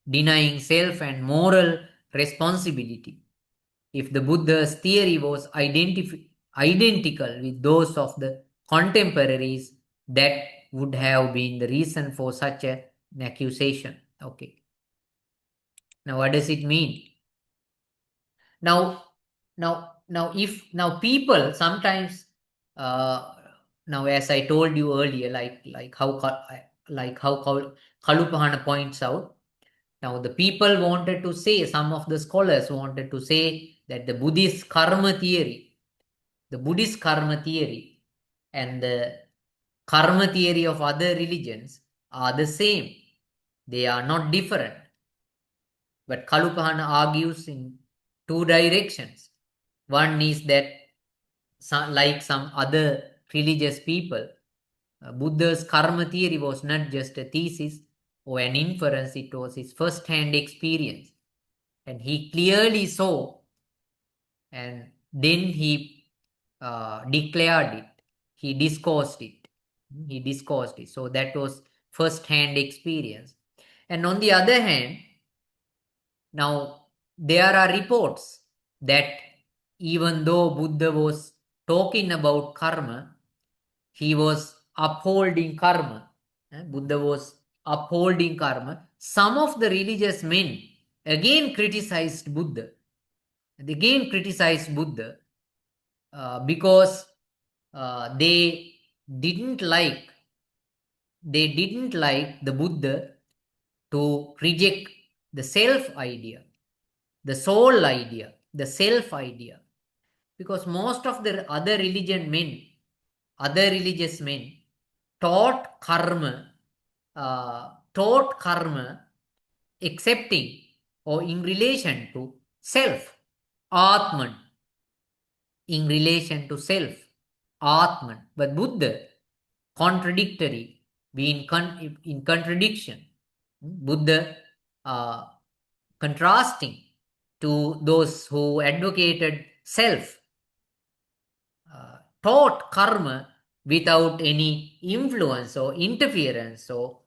denying self and moral responsibility. If the Buddha's theory was identical with those of the contemporaries, that would have been the reason for such an accusation. Okay. Now, what does it mean? Now people sometimes, now as I told you earlier, like how Kalupahana points out, now the people wanted to say, some of the scholars wanted to say that the Buddhist karma theory the Buddhist karma theory and the karma theory of other religions are the same. They are not different. But Kalupahana argues in two directions. One is that, like some other religious people, Buddha's karma theory was not just a thesis or an inference, it was his first-hand experience. And he clearly saw, and then he declared it, he discoursed it. So that was first-hand experience. And on the other hand, now there are reports that even though Buddha was talking about karma, he was upholding karma. Buddha was upholding karma. Some of the religious men again criticized Buddha. Because they didn't like the Buddha to reject the self idea, the soul idea, the self idea. Because most of the other religious men taught karma accepting or in relation to self, Atman, in relation to self, Atman. But Buddha, contradictory, in contradiction. Buddha contrasting to those who advocated self, taught karma without any influence or interference or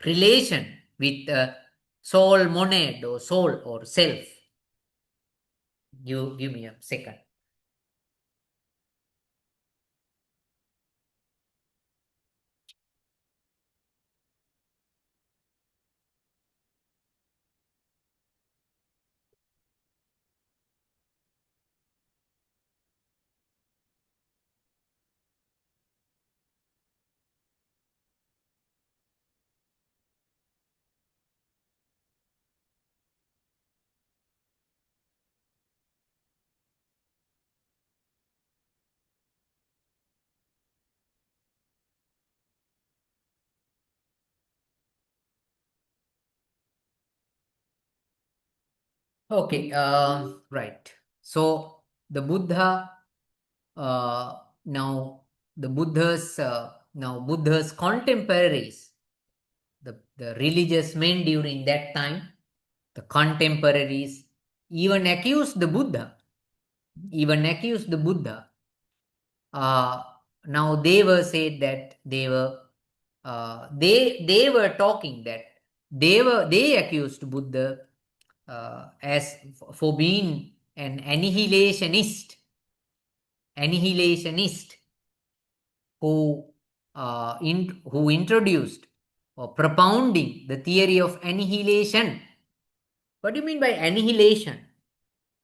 relation with soul monad or soul or self. You give me a second. Okay, right. So the Buddha, now Buddha's contemporaries, the religious men during that time, the contemporaries even accused the Buddha. Now they were said that they were talking that they accused Buddha as for being an annihilationist who who introduced or propounding the theory of annihilation. What do you mean by annihilation?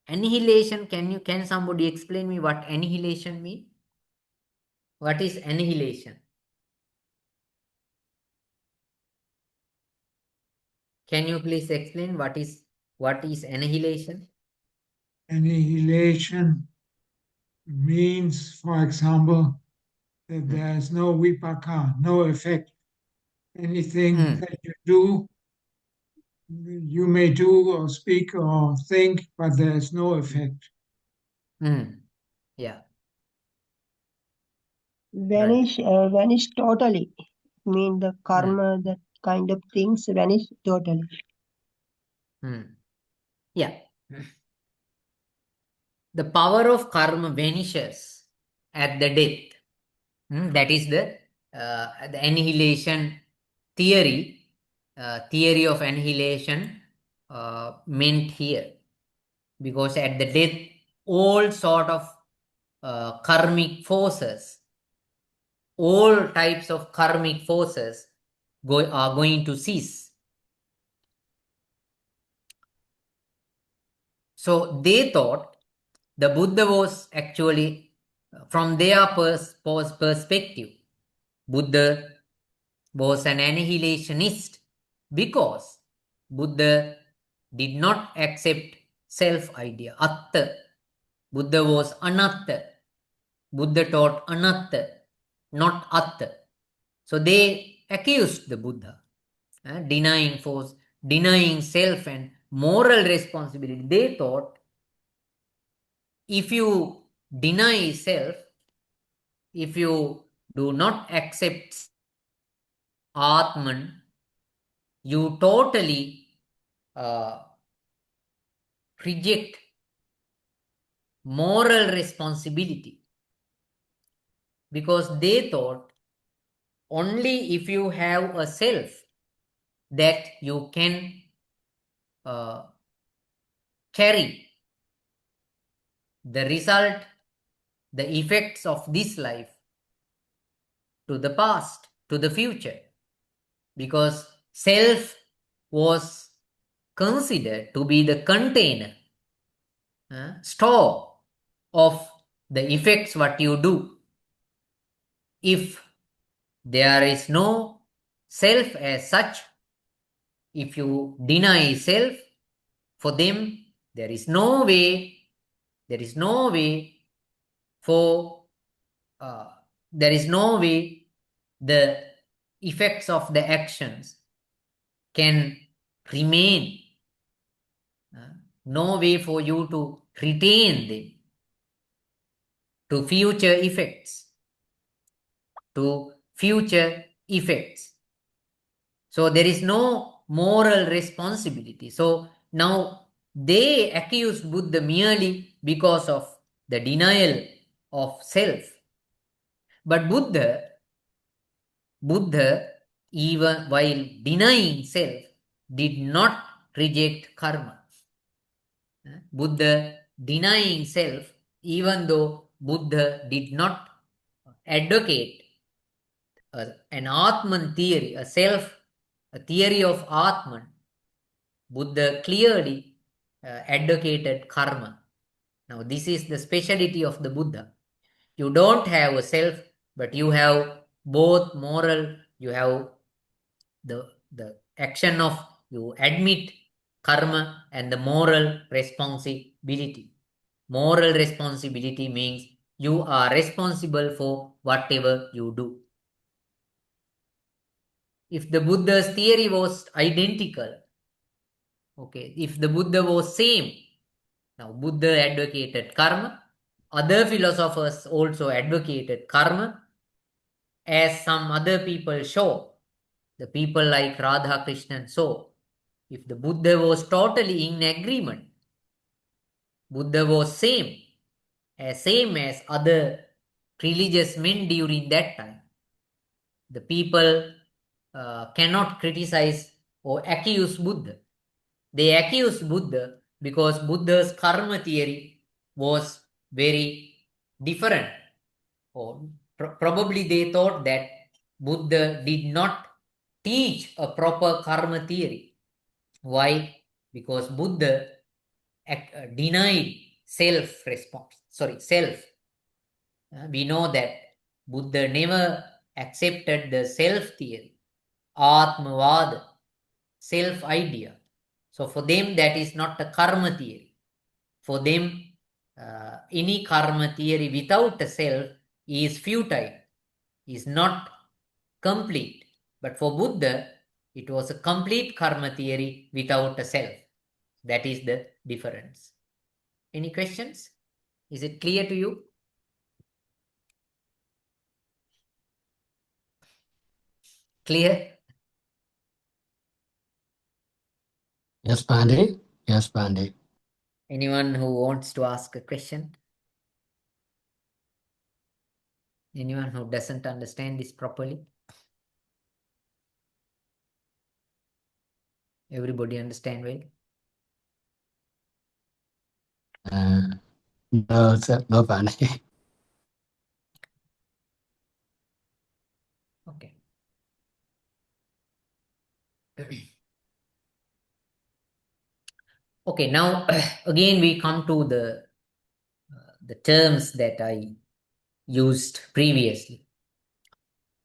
Can somebody explain me what annihilation means? What is annihilation? Can you please explain what is annihilation? Annihilation means, for example, that there is no vipaka, no effect. Anything that you do, you may do or speak or think, but there is no effect. Yeah. Vanish totally. Mean the karma, that kind of things vanish totally. Yeah. The power of karma vanishes at the death. That is the annihilation theory. Theory of annihilation meant here, because at the death all sort of karmic forces, all types of karmic forces are going to cease. So they thought the Buddha was actually, from their perspective, Buddha was an annihilationist because Buddha did not accept self idea. Atta. Buddha was anatta. Buddha taught anatta, not atta. So they accused the Buddha, denying self and moral responsibility. They thought if you deny self, if you do not accept Atman, you totally reject moral responsibility, because they thought only if you have a self that you can carry the result, the effects of this life to the past, to the future, because self was considered to be the container, store of the effects what you do. If there is no self as such, if you deny self, for them there is no way for there is no way the effects of the actions can remain, no way for you to retain them to future effects, so there is no moral responsibility. So now they accused Buddha merely because of the denial of self. But Buddha, even while denying self, did not reject karma. Buddha denying self, even though Buddha did not advocate an Atman theory, a theory of Atman, Buddha clearly advocated karma. Now, this is the speciality of the Buddha. You don't have a self, but you have both moral, you have the action of, you admit karma and the moral responsibility. Moral responsibility means you are responsible for whatever you do. If the Buddha's theory was identical, okay, if the Buddha was same, now Buddha advocated karma, other philosophers also advocated karma, as some other people show, the people like Radha Krishnan show. If the Buddha was totally in agreement, Buddha was same as other religious men during that time, the people cannot criticize or accuse Buddha. They accused Buddha because Buddha's karma theory was very different, or probably they thought that Buddha did not teach a proper karma theory. Why? Because Buddha denied self. We know that Buddha never accepted the self theory, Atmavad, self idea. So for them, that is not a karma theory. For them, any karma theory without a self is futile, is not complete. But for Buddha, it was a complete karma theory without a self. That is the difference. Any questions? Is it clear to you? Clear? Yes, Pandey. Yes, Pandey. Anyone who wants to ask a question? Anyone who doesn't understand this properly? Everybody understand well? No, sir, no, Pandey. Okay. Okay, now again we come to the terms that I used previously.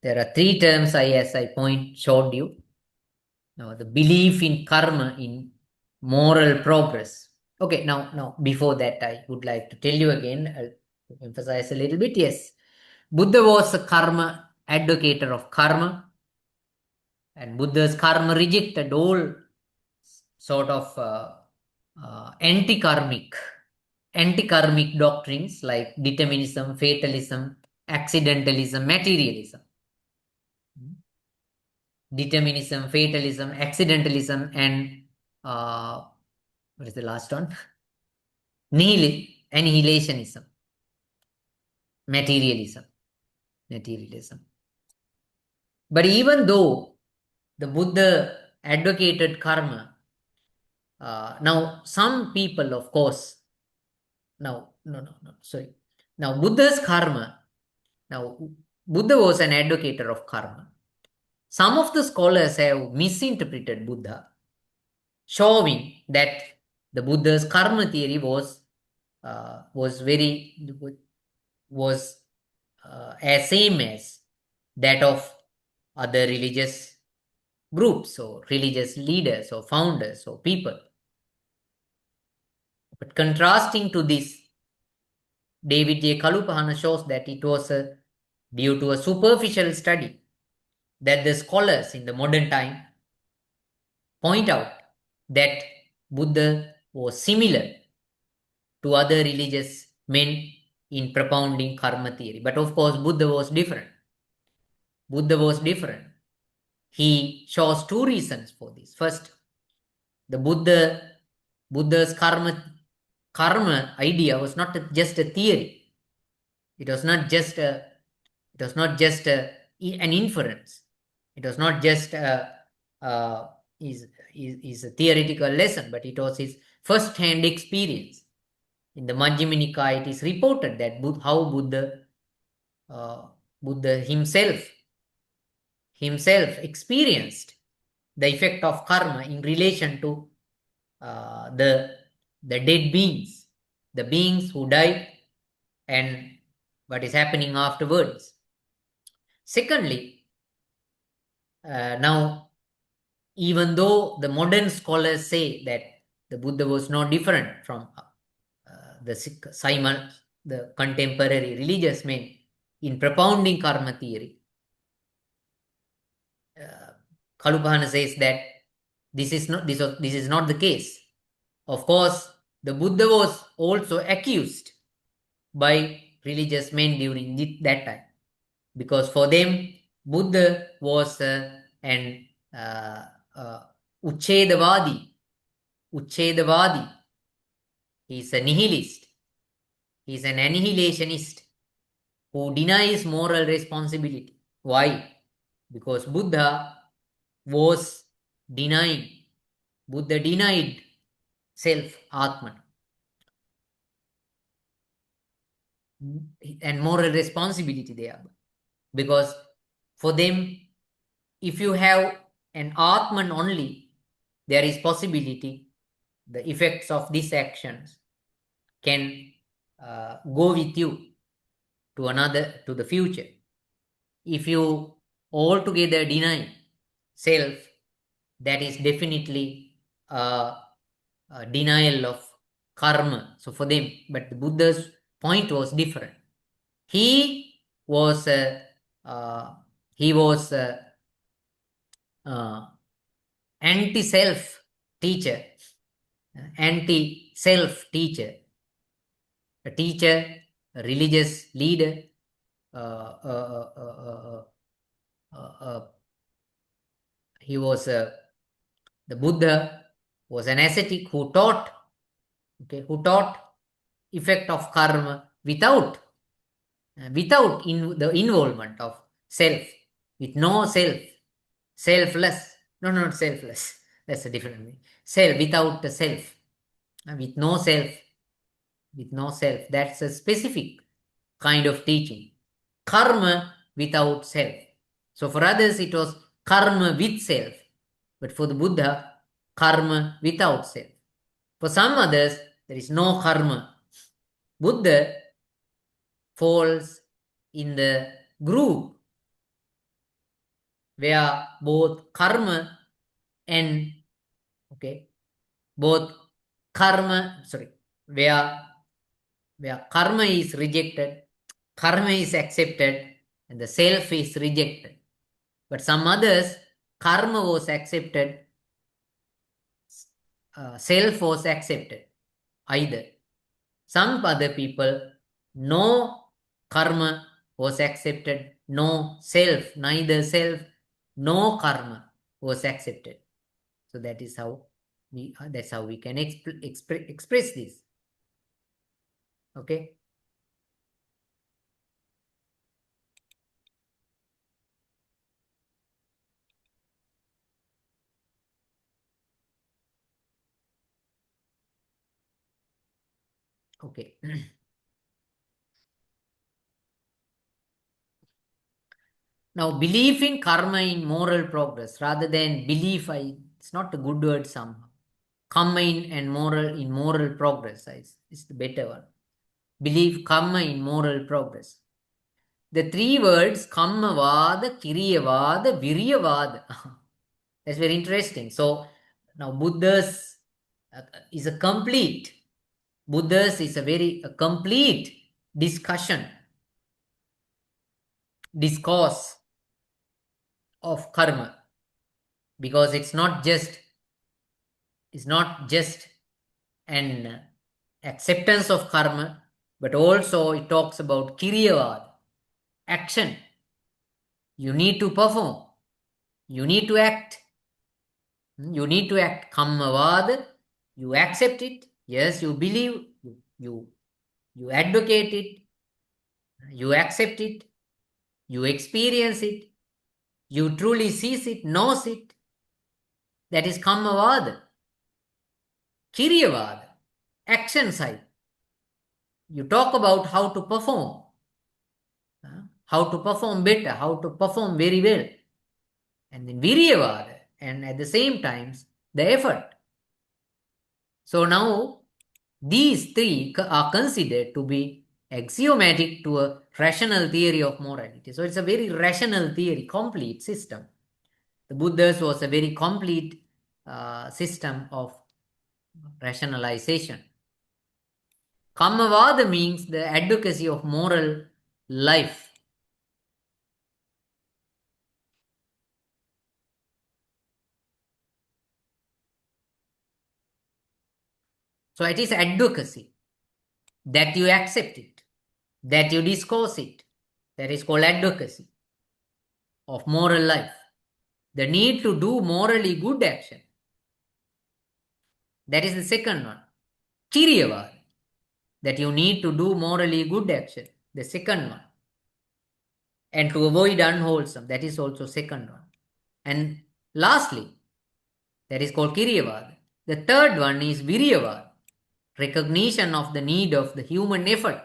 There are three terms as I showed you. Now the belief in karma, in moral progress. Okay, now before that I would like to tell you again emphasize a little bit, yes. Buddha was a karma, advocator of karma, and Buddha's karma rejected all sort of anti-karmic doctrines like determinism, fatalism, accidentalism, materialism. Determinism, fatalism, accidentalism, and what is the last one? Annihilationism, materialism. But even though the Buddha advocated karma, now some people, of course, sorry. Now Buddha's karma, now Buddha was an advocator of karma. Some of the scholars have misinterpreted Buddha, showing that the Buddha's karma theory was as same as that of other religious groups or religious leaders or founders or people. But contrasting to this, David J. Kalupahana shows that it was due to a superficial study that the scholars in the modern time point out that Buddha was similar to other religious men in propounding karma theory. But of course, Buddha was different. He shows two reasons for this. First, the Buddha's karma idea was not just a theory. It was not just an inference. It was not just is a theoretical lesson, but it was his first-hand experience. In the Majjhima Nikaya, it is reported that how Buddha himself experienced the effect of karma in relation to the dead beings, the beings who died, and what is happening afterwards. Secondly, now, even though the modern scholars say that the Buddha was no different from the contemporary religious men in propounding karma theory, Kalupahana says that this is not the case. Of course, the Buddha was also accused by religious men during that time, because for them Buddha was an Uchedavadi. He is a nihilist. He is an annihilationist who denies moral responsibility. Why? Because Buddha denied self, Atman, and moral responsibility there. Because for them, if you have an Atman only, there is possibility the effects of these actions can go with you to the future. If you altogether deny self, that is definitely a denial of karma. So for them, but the Buddha's point was different. He was anti-self teacher, a teacher, a religious leader, he was the Buddha was an ascetic who taught effect of karma without the involvement of self, with no selfless. No, not selfless. That's a different meaning. Self, without the self, with no self. That's a specific kind of teaching. Karma without self. So for others, it was karma with self. But for the Buddha, karma without self. For some others, there is no karma. Buddha falls in the group where both karma and where where karma is rejected, karma is accepted, and the self is rejected. But some others, karma was accepted, self was accepted, either. Some other people, no karma was accepted, no self, neither self, no karma was accepted. So that is how we can express this. Okay. Okay. Now, belief in karma in moral progress rather than belief, it's not a good word somehow. Karma in moral progress is the better one. Believe karma in moral progress. The three words kammavada, kiriyavada, viryavada. That's very interesting. So now Buddha's is a complete. Buddha's is a complete discourse of karma, because it's not just an acceptance of karma, but also it talks about kiriyavad, action. You need to perform. You need to act. You need to act. Kammavad, you accept it. Yes, you believe. You advocate it. You accept it. You experience it. You truly sees it, knows it. That is kammavad. Kiriyavad, action side. You talk about how to perform. How to perform better, how to perform very well. And then viryavada, and at the same time, the effort. So now, these three are considered to be axiomatic to a rational theory of morality. So it's a very rational theory, complete system. The Buddha's was a very complete system of rationalization. Kammavada means the advocacy of moral life. So it is advocacy, that you accept it, that you discourse it. That is called advocacy of moral life. The need to do morally good action. That is the second one. Kiriyavad, that you need to do morally good action. The second one. And to avoid unwholesome. That is also second one. And lastly, that is called Kiriyavad. The third one is Viryavad, recognition of the need of the human effort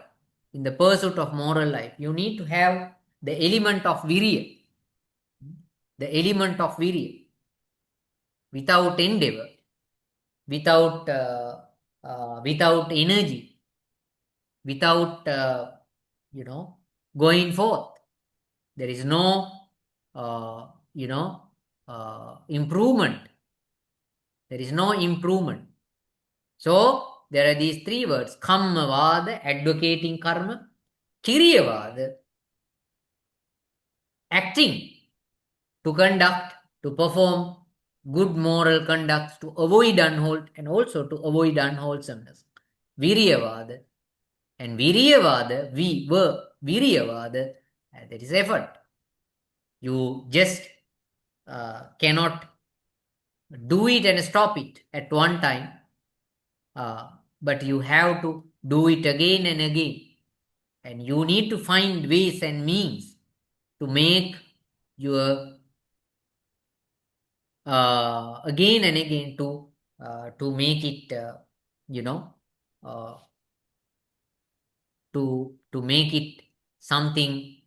in the pursuit of moral life. You need to have the element of virya. The element of virya. Without endeavor, without energy, without going forth, there is no improvement. There is no improvement. So there are these three words: kammavada, advocating karma; kiriyavada, acting, to conduct, to perform good moral conduct, to avoid and also to avoid unwholesomeness. Viryavada. And Viryavada, Viryavada, that is effort. You just cannot do it and stop it at one time, but you have to do it again and again. And you need to find ways and means to make your again and again to make it to make it something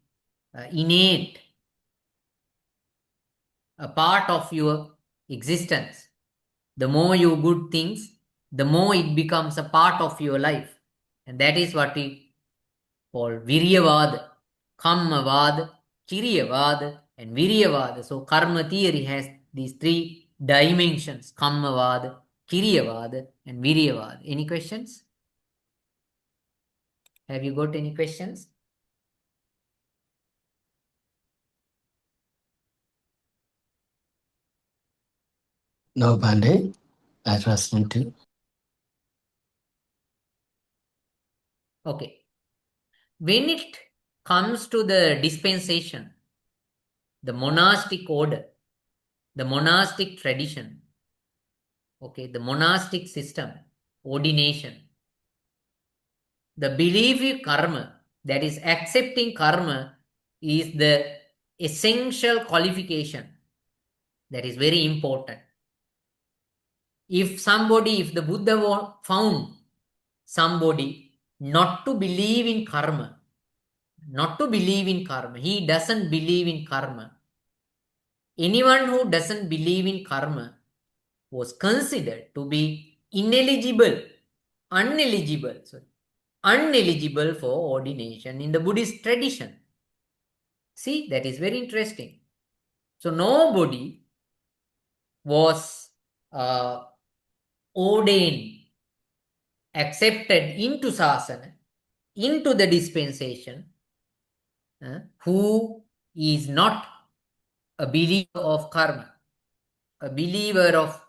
innate, a part of your existence. The more you good things, the more it becomes a part of your life. And that is what we call Viryavad, Kammavad, Kiriyavad, and Viryavad. So karma theory has these three dimensions: Kammavad, Kiriyavad, and Viryavad. Any questions? Have you got any questions? No, Pandey. I trust me too. Okay. When it comes to the dispensation, the monastic order, the monastic tradition, okay, the monastic system, ordination, the belief in karma, that is accepting karma, is the essential qualification. That is very important. If the Buddha found somebody not to believe in karma, he doesn't believe in karma. Anyone who doesn't believe in karma was considered to be uneligible for ordination in the Buddhist tradition. See, that is very interesting. So nobody was ordained, accepted into sasana, into the dispensation, who is not a believer of karma, a believer of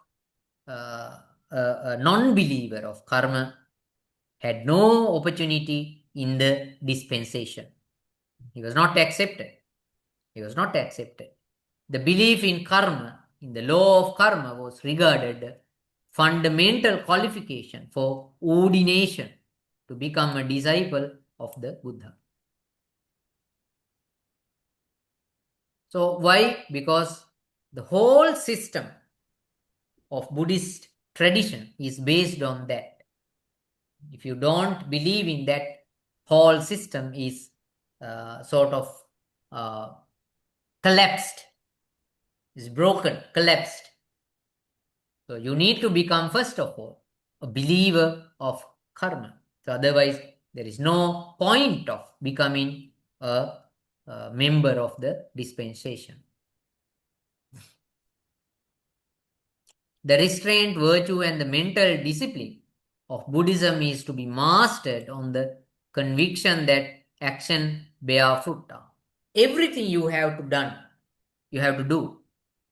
a non-believer of karma, had no opportunity in the dispensation. He was not accepted. The belief in karma, in the law of karma, was regarded fundamental qualification for ordination to become a disciple of the Buddha. So why? Because the whole system of Buddhist tradition is based on that. If you don't believe in that, whole system is sort of collapsed, is broken, collapsed. So you need to become, first of all, a believer of karma. So otherwise, there is no point of becoming a member of the dispensation. The restraint, virtue, and the mental discipline of Buddhism is to be mastered on the conviction that action bear fruit. Everything you have to do.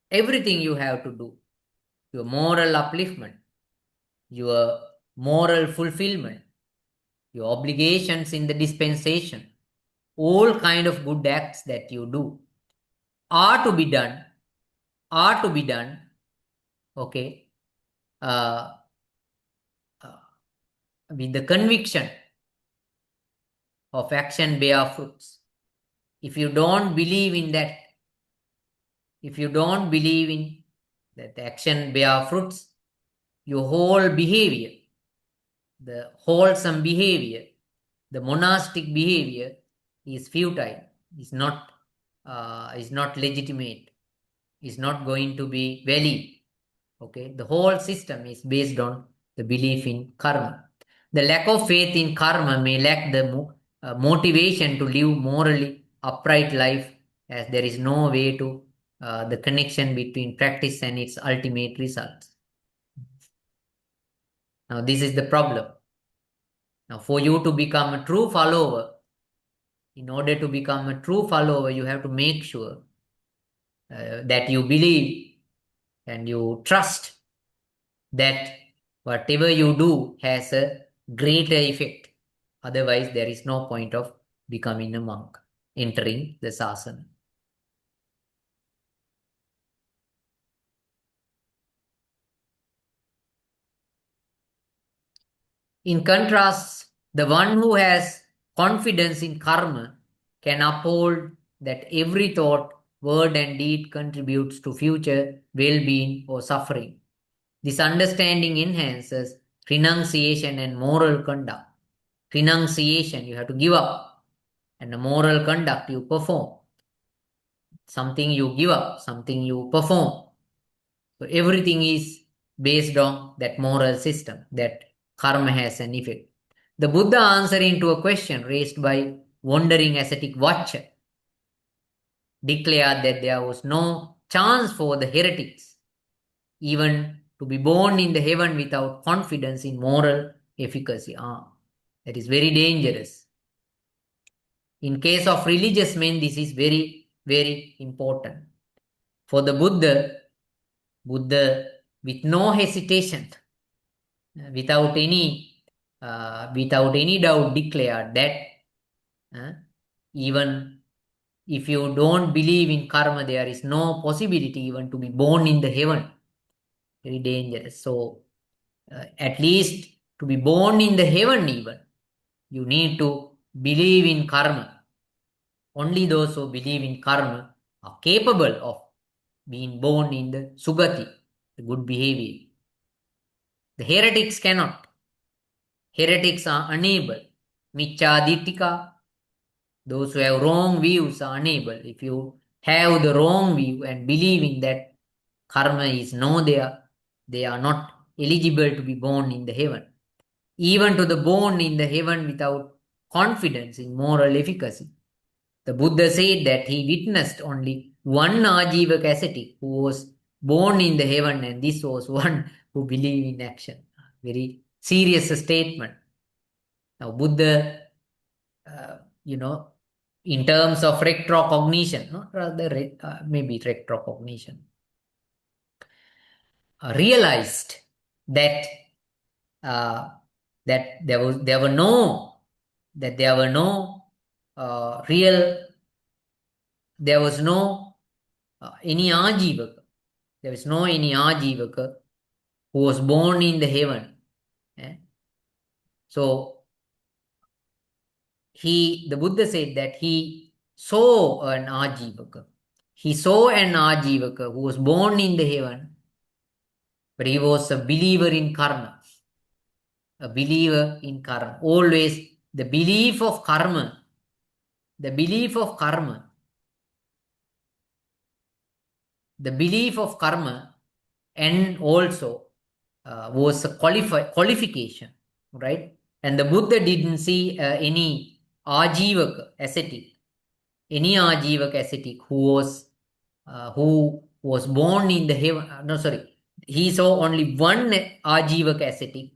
Everything you have to do. Your moral upliftment, your moral fulfillment, your obligations in the dispensation, all kind of good acts that you do are to be done, okay, with the conviction of action bear fruits. If you don't believe in that, that action bear fruits, your whole behavior, the wholesome behavior, the monastic behavior is futile, is not legitimate, is not going to be valid. Okay, the whole system is based on the belief in karma. The lack of faith in karma may lack the motivation to live morally upright life, as there is no way to the connection between practice and its ultimate results. Now, this is the problem. Now, for you to become a true follower, in order to become a true follower, you have to make sure that you believe and you trust that whatever you do has a greater effect. Otherwise, there is no point of becoming a monk, entering the sasana. In contrast, the one who has confidence in karma can uphold that every thought, word, and deed contributes to future well-being or suffering. This understanding enhances renunciation and moral conduct. Renunciation, you have to give up, and the moral conduct, you perform. Something you give up, something you perform. So everything is based on that moral system, that karma has an effect. The Buddha, answering to a question raised by wandering ascetic watcher, declared that there was no chance for the heretics even to be born in the heaven without confidence in moral efficacy. That is very dangerous. In case of religious men, this is very, very important. For the Buddha with no hesitation, without any doubt declared that even if you don't believe in karma, there is no possibility even to be born in the heaven. Very dangerous. So at least to be born in the heaven even, you need to believe in karma. Only those who believe in karma are capable of being born in the sugati, the good behavior. The heretics cannot. Heretics are unable. Michadittika, those who have wrong views are unable. If you have the wrong view and believe in that karma is no there, they are not eligible to be born in the heaven. Even to the born in the heaven without confidence in moral efficacy. The Buddha said that he witnessed only one Ajivaka ascetic who was born in the heaven, and this was one who believed in action. Very serious statement. Now, Buddha, in terms of retrocognition, not rather maybe retrocognition, realized that that there were no real, there was no any Ajivaka. There was no any Ajivaka who was born in the heaven. So the Buddha said that he saw an Ajivaka. He saw an Ajivaka who was born in the heaven, but he was a believer in karma. A believer in karma. Always the belief of karma. The belief of karma. The belief of karma and also was a qualification, right? And the Buddha didn't see any Ajivaka ascetic, who was born in the heaven. No, sorry. He saw only one Ajivaka ascetic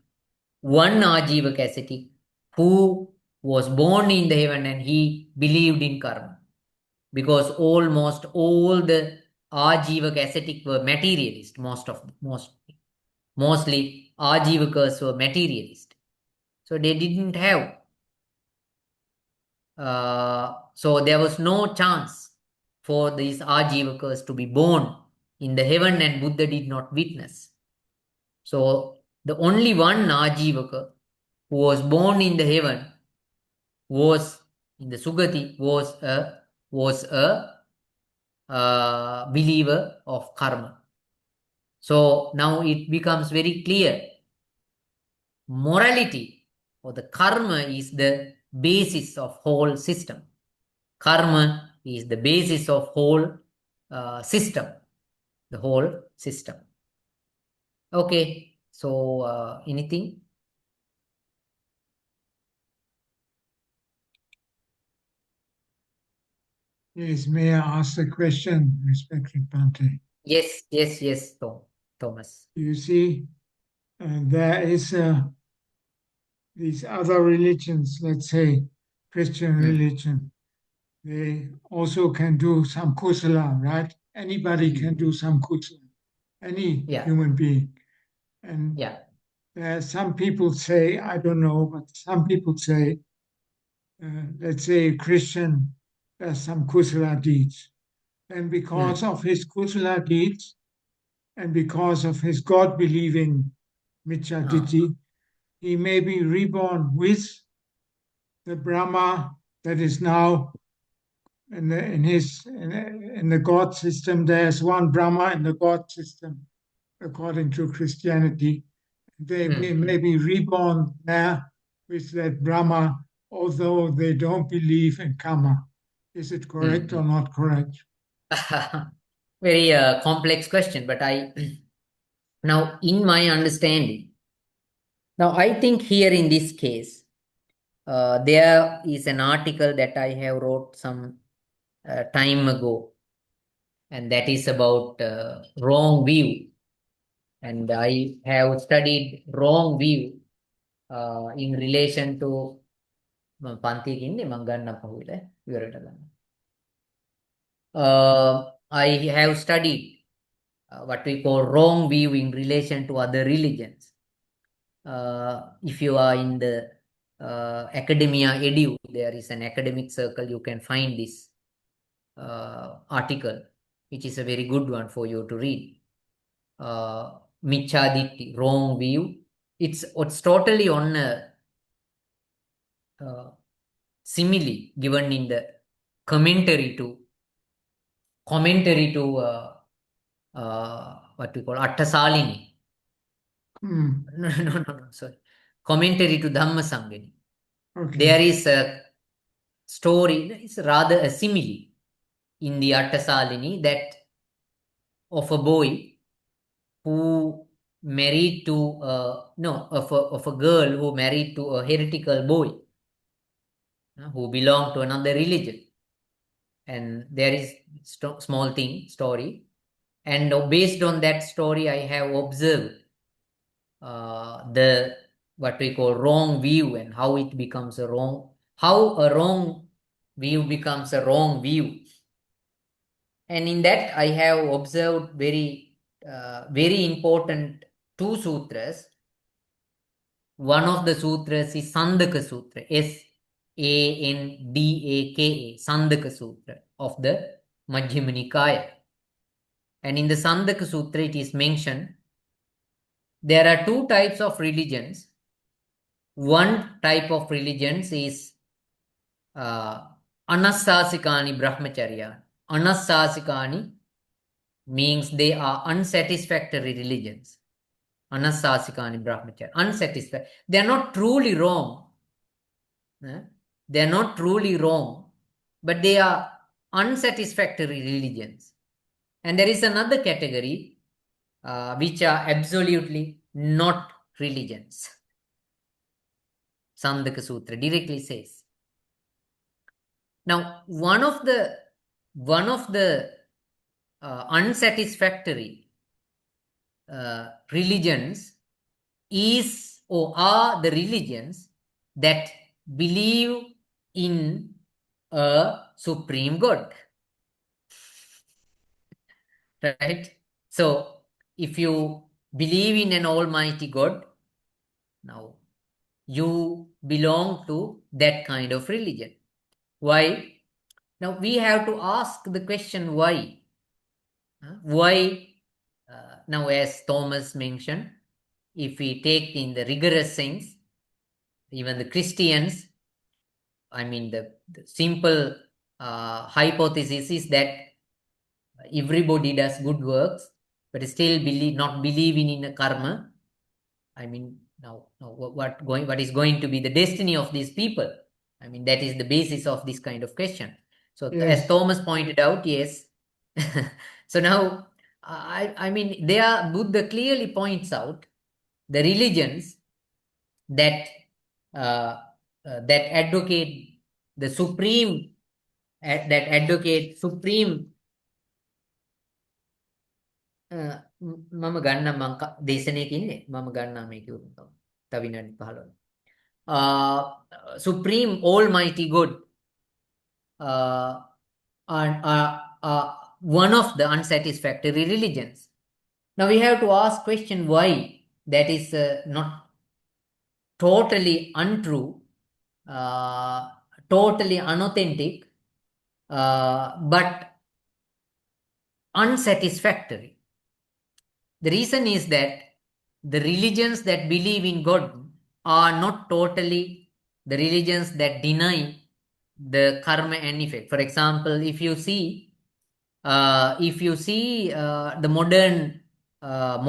who was born in the heaven, and he believed in karma. Because almost all the Ajivaka ascetic were materialist. Mostly Ajivakas were materialist. So they didn't have. So there was no chance for these Ajivakas to be born in the heaven, and Buddha did not witness. So the only one Ajivaka who was born in the heaven was in the Sugati was a believer of karma. So now it becomes very clear. Morality or the karma is the basis of whole system. Karma is the basis of whole system. The whole system. Okay. So anything? Yes, may I ask a question, respected Bhante? Yes, Thomas. You see, there is these other religions, let's say Christian religion, they also can do some kusala, right? Anybody can do some kusala, any human being. And some people say, I don't know, but some people say, let's say a Christian does some kusala deeds. And because of his kusala deeds, and because of his God-believing Michaditi, he may be reborn with the Brahma that is now in the God system. There's one Brahma in the God system, according to Christianity. They may be reborn there with that Brahma, although they don't believe in Kamma. Is it correct or not correct? Very complex question, but now in my understanding, now I think here in this case, there is an article that I have wrote some time ago, and that is about wrong view. And I have studied wrong view in relation to මම පන්තියක ඉන්නේ මම ගන්න පහුවෙල ඉවරට ගන්න. I have studied what we call wrong view in relation to other religions. If you are in the academia edu, there is an academic circle, you can find this article, which is a very good one for you to read. Michaditti, wrong view. It's totally on a simile given in the commentary to what we call Attasalini. No, sorry. Commentary to Dhammasangani. Okay. There is a story, it's rather a simile in the Attasalini that of a boy who married to of a girl who married to a heretical boy who belonged to another religion. And there is small story, and based on that story I have observed the what we call wrong view and how it becomes a wrong view becomes a wrong view. And in that I have observed very important two sutras. One of the sutras is Sandaka Sutra, Sandaka, Sandaka Sutra of the Majjhima Nikaya. And in the Sandaka Sutra it is mentioned there are two types of religions. One type of religions is Anasasikani Brahmacharya. Anasasikani means they are unsatisfactory religions. Anasasikani Brahmacharya. Unsatisfactory. They are not truly wrong. They are not truly wrong, but they are unsatisfactory religions. And there is another category which are absolutely not religions. Sandaka Sutra directly says. Now, one of the unsatisfactory religions is or are the religions that believe in a supreme God. Right? So, if you believe in an almighty God, now you belong to that kind of religion. Why? Now we have to ask the question why. Why? Now, as Thomas mentioned, if we take in the rigorous sense, even the Christians, I mean the simple hypothesis is that everybody does good works, but still not believing in a karma. I mean, now what is going to be the destiny of these people? I mean, that is the basis of this kind of question. So Yes. as Thomas pointed out, yes. So now, I mean, Buddha clearly points out the religions that advocate the supreme, that advocate supreme. මම ගන්න මං දේශනයක ඉන්නේ මම ගන්නා මේක තව විනාඩි 15. Supreme Almighty God are one of the unsatisfactory religions. Now we have to ask question why that is not totally untrue, totally unauthentic, but unsatisfactory. The reason is that the religions that believe in God are not totally the religions that deny the karma and effect. For example, if you see the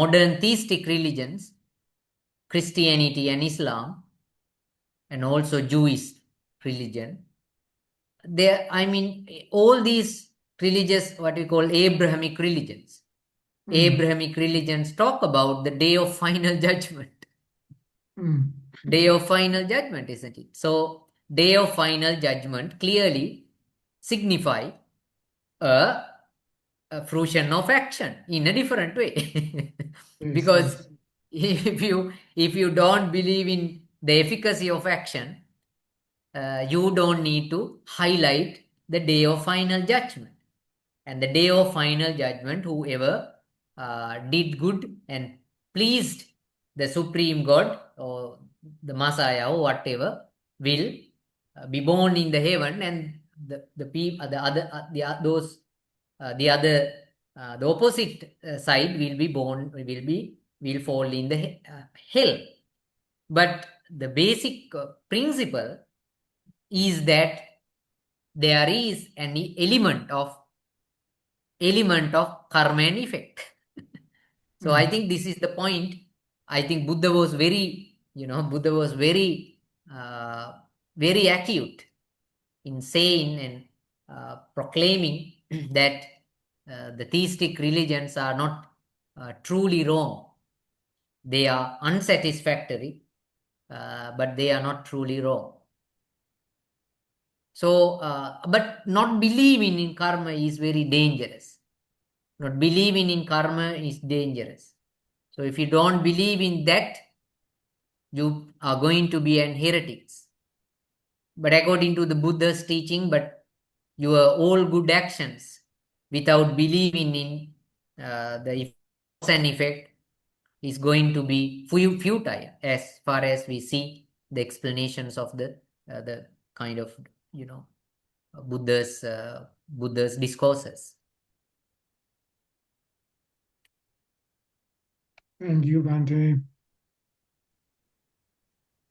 modern theistic religions, Christianity and Islam, and also Jewish religion, all these religious, what we call Abrahamic religions. Abrahamic religions talk about the day of final judgment. Day of final judgment, isn't it? So, day of final judgment clearly signify a fruition of action in a different way. Because if you don't believe in the efficacy of action, you don't need to highlight the day of final judgment. And the day of final judgment, whoever did good and pleased the Supreme God or the Messiah or whatever will be born in the heaven, and the people, the other, those, the other, the opposite side will be born, will fall in the hell. But the basic principle is that there is an element of karma and effect. So I think this is the point. I think Buddha was very, very acute in saying and proclaiming that the theistic religions are not truly wrong. They are unsatisfactory, but they are not truly wrong. So, but not believing in karma is very dangerous. Not believing in karma is dangerous. So if you don't believe in that, you are going to be an heretic. But according to the Buddha's teaching, but your all good actions without believing in the cause and effect is going to be futile, as far as we see the explanations of the kind of Buddha's discourses. Thank you, Bhante.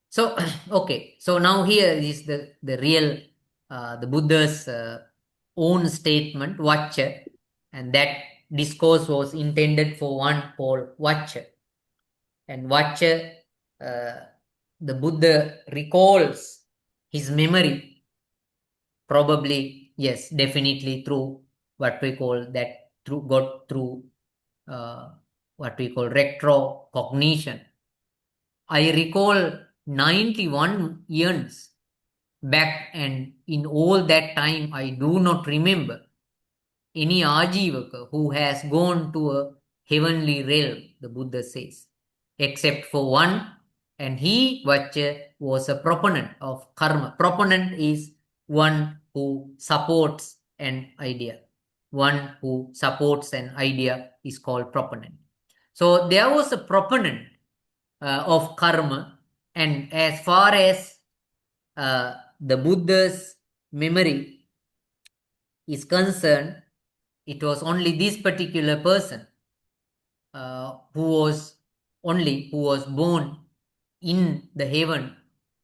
So, okay. So now here is the real, the Buddha's own statement, Vacha, and that discourse was intended for one called Vacha. And Vacha, the Buddha recalls his memory, probably, yes, definitely through what we call that, through what we call retrocognition. I recall 91 years back, and in all that time I do not remember any Ajivaka who has gone to a heavenly realm, the Buddha says, except for one, and he, Vacha, was a proponent of karma. Proponent is one who supports an idea. One who supports an idea is called proponent. So there was a proponent of karma, and as far as the Buddha's memory is concerned, it was only this particular person who was born in the heaven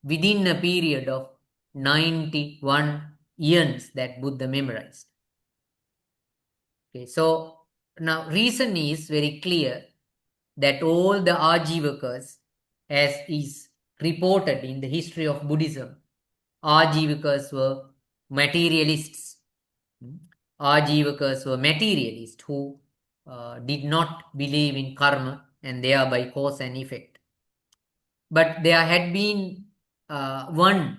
within a period of 91 years that Buddha memorized. Okay, so now reason is very clear that all the Ajivakas, as is reported in the history of Buddhism, Ajivakas were materialists. Ajivakas were materialists who did not believe in karma and thereby cause and effect. But there had been one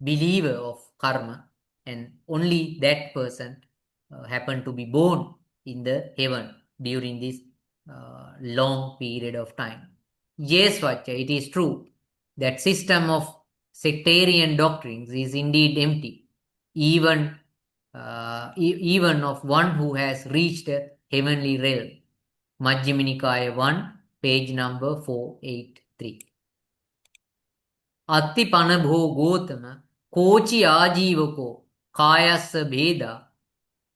believer of karma, and only that person happened to be born in the heaven during this long period of time. Yes, Vacha, it is true that system of sectarian doctrines is indeed empty, even of one who has reached a heavenly realm. Majjhima Nikaya 1, page number 483. Atti panabho gotama kochi ajivako kayasa bheda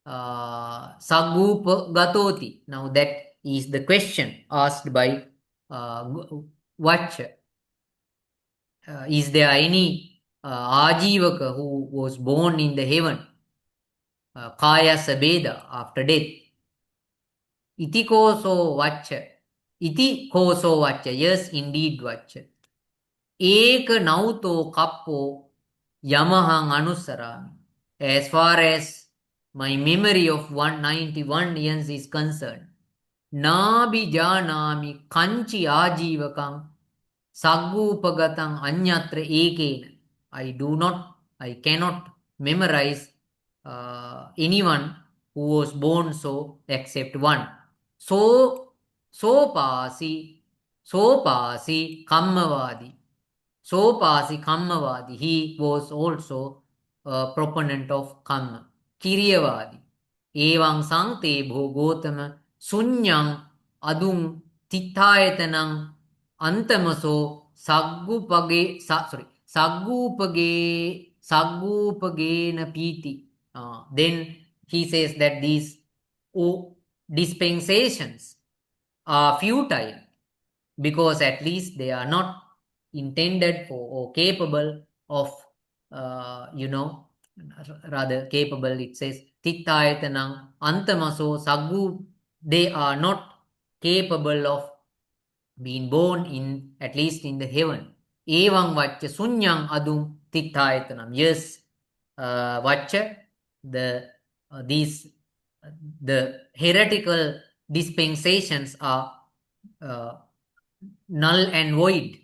sagupa gatoti. Now that is the question asked by Vacha. Is there any Ajivaka who was born in the heaven, Kaya Sabeda, after death? Iti koso Vacha. Iti koso Vacha. Yes, indeed, Vacha. Eka nauto kappo Yamahang Anusarami. As far as my memory of 191 years is concerned, Nabi janami kanchi ajivakam Saggupagatam anyatra ekena. I cannot memorize anyone who was born so except one. So pasi kammavadi. Sopasi Kammavadi, he was also a proponent of Kamma. Kiriyavadi, Evang Sankte Bhogotama, Sunyang Adung Tithayatanang Antamaso Saggupagena Piti. Then he says that these dispensations are futile because at least they are not intended for or capable of, rather capable, it says, Tittayatanang Antamaso Saggu, they are not capable of being born in, at least in the heaven. Evang Vacha Sunyang Adum Tittayatanam. Yes, Vacha, the heretical dispensations are null and void.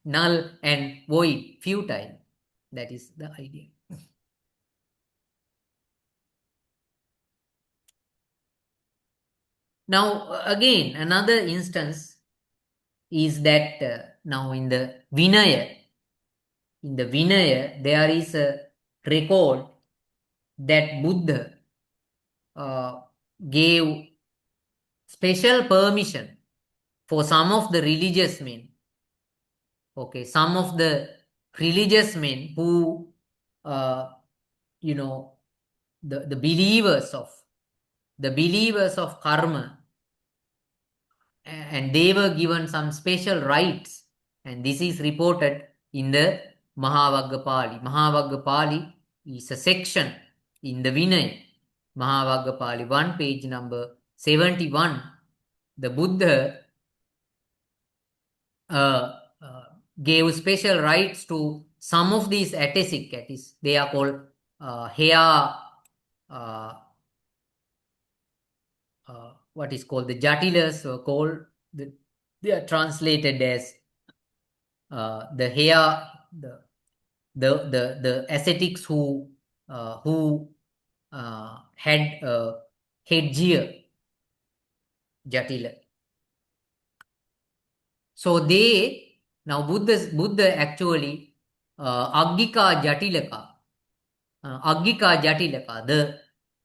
Null and void, futile. That is the idea. Now, again, another instance is that now in the Vinaya, there is a record that Buddha gave special permission for some of the religious men. Okay, some of the religious men who, the believers of karma, and they were given some special rights, and this is reported in the Mahavagga Pali. Mahavagga Pali is a section in the Vinaya. Mahavagga Pali 1, page number 71. The Buddha gave special rights to some of these atesic. They are called what is called the jatilas, or called they are translated as the hair, the ascetics who had headgear, jatila. So Buddha actually Aggika Jatilaka,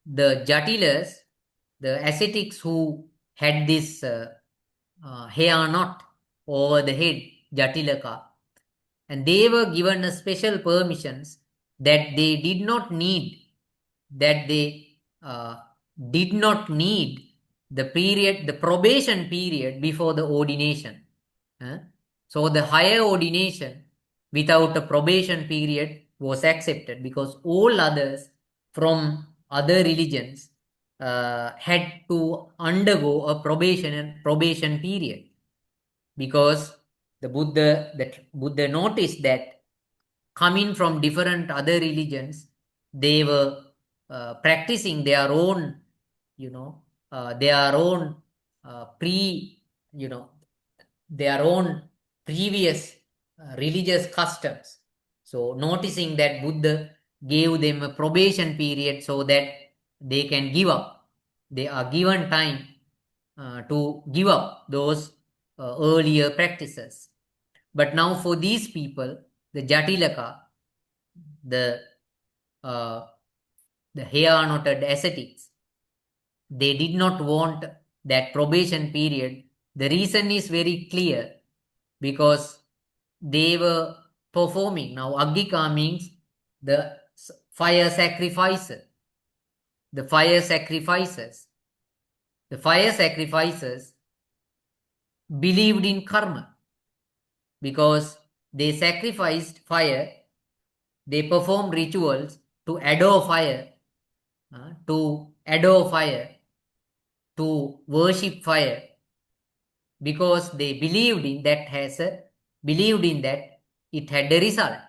the Jatilas, the ascetics who had this hair knot over the head, Jatilaka, and they were given a special permissions that they did not need, the probation period before the ordination. So the higher ordination without a probation period was accepted, because all others from other religions had to undergo a probation period, because the Buddha noticed that coming from different other religions, they were practicing their own, their own previous religious customs. So noticing that Buddha gave them a probation period so that they can give up. They are given time to give up those earlier practices. But now for these people, the Jatilaka, the hair-knotted ascetics, they did not want that probation period. The reason is very clear, because they were performing. Now, Aggika means the fire sacrificer. The fire sacrificers believed in karma, because they sacrificed fire, they performed rituals to adore fire, to worship fire, because they believed in that it had a result.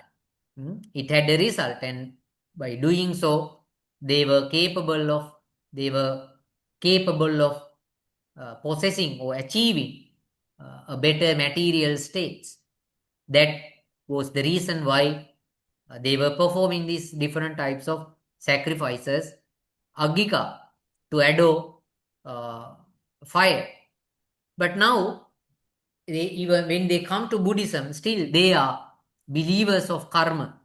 It had a result, and by doing so, they were capable of possessing or achieving a better material states. That was the reason why they were performing these different types of sacrifices, Aggika, to adore fire. But now, even when they come to Buddhism, still they are believers of karma,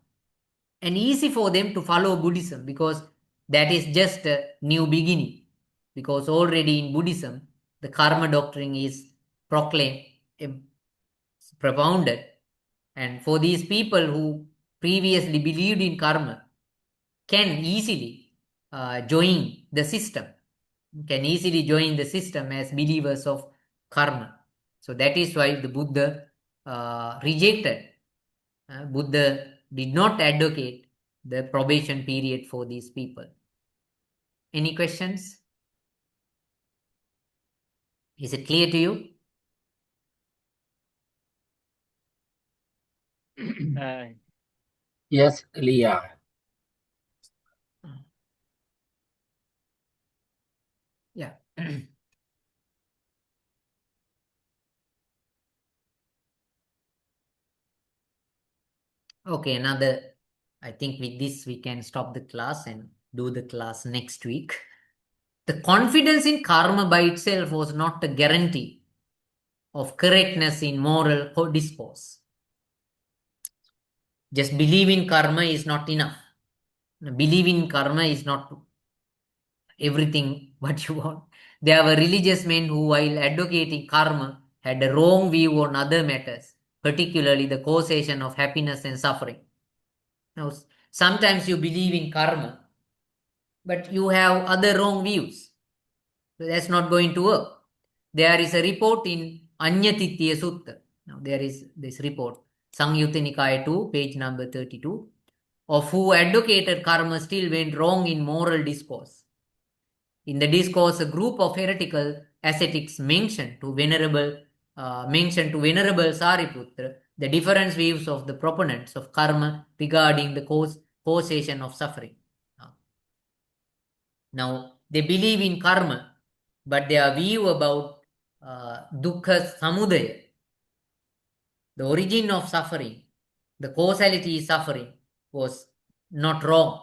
and easy for them to follow Buddhism because that is just a new beginning. Because already in Buddhism, the karma doctrine is proclaimed, propounded, and for these people who previously believed in karma can easily join the system, as believers of karma. So that is why the Buddha rejected. Buddha did not advocate the probation period for these people. Any questions? Is it clear to you? Yes, clear. Yeah. Okay, I think with this we can stop the class and do the class next week. The confidence in karma by itself was not a guarantee of correctness in moral discourse. Just believe in karma is not enough. Believe in karma is not everything what you want. There were religious men who, while advocating karma, had a wrong view on other matters, particularly the causation of happiness and suffering. Now, sometimes you believe in karma, but you have other wrong views. So that's not going to work. There is a report in Anyatitya Sutta. Now, there is this report, Sangyutta Nikaya 2, page number 32, of who advocated karma still went wrong in moral discourse. In the discourse, a group of heretical ascetics mentioned to Venerable Sariputra the different views of the proponents of karma regarding the causation of suffering. Now, they believe in karma, but their view about dukkha samudaya, the origin of suffering, the causality is suffering, was not wrong,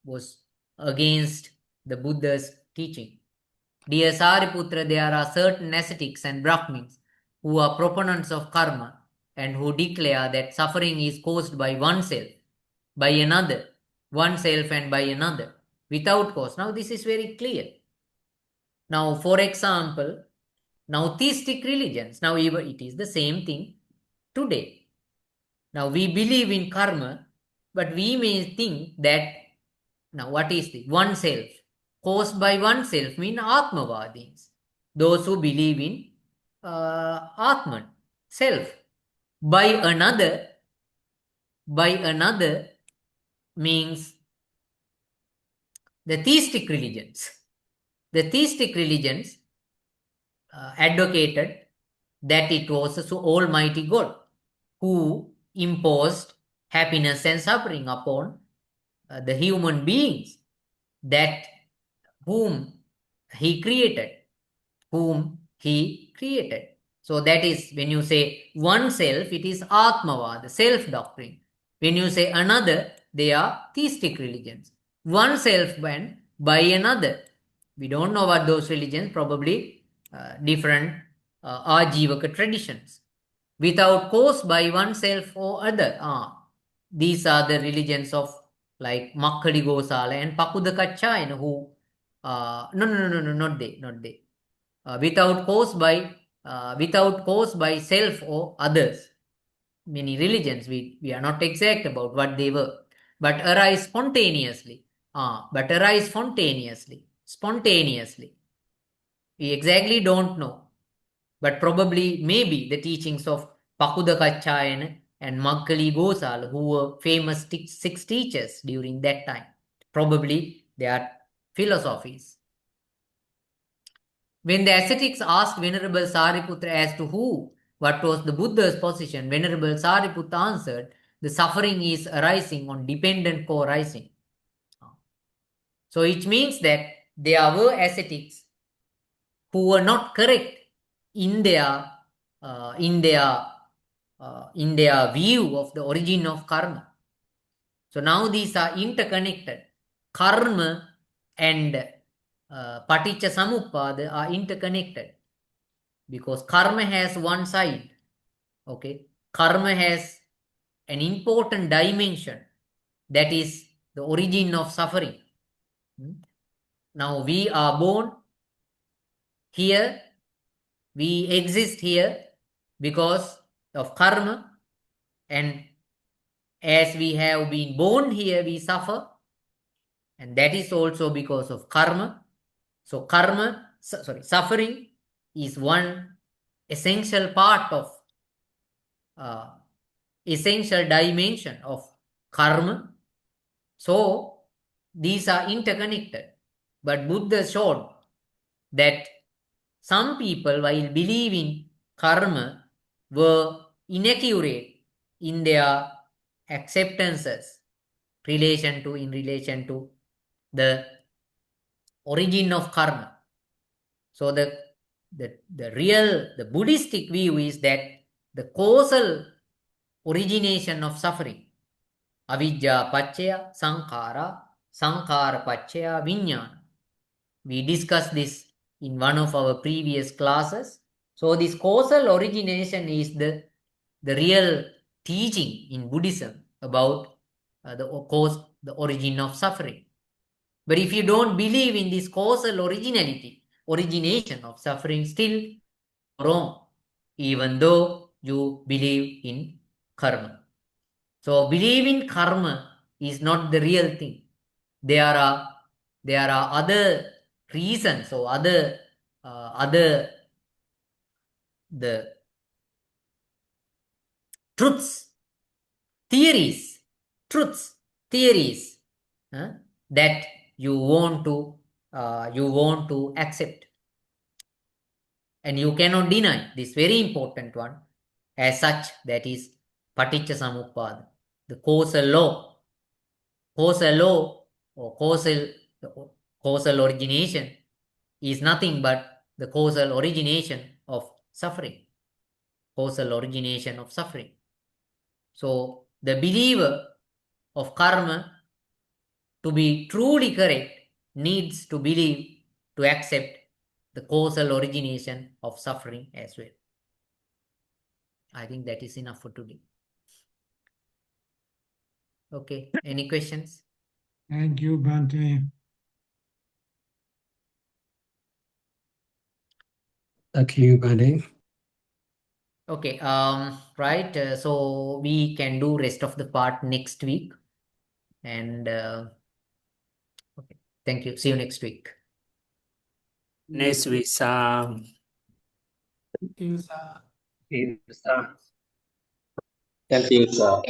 was against the Buddha's teaching. Dear Sariputra, there are certain ascetics and Brahmins who are proponents of karma and who declare that suffering is caused by oneself, by another, oneself and by another, without cause. Now, this is very clear. Now, for example, now theistic religions, now even it is the same thing today. Now, we believe in karma, but we may think that, now what is the oneself? Caused by oneself mean Atmavadins, those who believe in Atman, self. By another means the theistic religions. The theistic religions advocated that it was the Almighty God who imposed happiness and suffering upon the human beings, that whom he created. So that is, when you say oneself, it is Atmavad, the self doctrine. When you say another, they are theistic religions. Oneself and by another. We don't know what those religions, probably different Ajivaka traditions. Without cause by oneself or other. These are the religions of like Makkali Gosala and Pakuda Kachayana who no, not they. Without cause by self or others. Many religions, we are not exact about what they were, but arise spontaneously. Spontaneously. We exactly don't know, but probably maybe the teachings of Pakuda Kachayana and Makkali Gosal, who were famous six teachers during that time. Probably their philosophies. When the ascetics asked Venerable Sariputra as to what was the Buddha's position, Venerable Sariputra answered, the suffering is arising on dependent co-arising. So it means that there were ascetics who were not correct in their view of the origin of karma. So now these are interconnected. Karma and Paticca Samuppada are interconnected because karma has one side. Okay, karma has an important dimension, that is the origin of suffering. Now we are born here, we exist here because of karma, and as we have been born here, we suffer, and that is also because of karma. So suffering is one essential part of essential dimension of karma. So these are interconnected. But Buddha showed that some people, while believing karma, were inaccurate in their acceptances in relation to the origin of karma. So the Buddhistic view is that the causal origination of suffering, avijja paccaya sankhara, sankhara paccaya vijnana. We discussed this in one of our previous classes. So this causal origination is the real teaching in Buddhism about the origin of suffering. But if you don't believe in this causal origination of suffering, still wrong, even though you believe in karma. So believe in karma is not the real thing. There are other reasons or other the theories that you want to accept, and you cannot deny this very important one as such, that is paticca samuppada, the causal law or causal origination is nothing but the causal origination of suffering. So the believer of karma, to be truly correct, needs to believe, to accept the causal origination of suffering as well. I think that is enough for today. Okay, any questions? Thank you, Bhante. Thank you, Bhante. Okay, right. So we can do rest of the part next week. And okay, thank you. See you next week. Next week, Thank you, sir. Thank you, sir.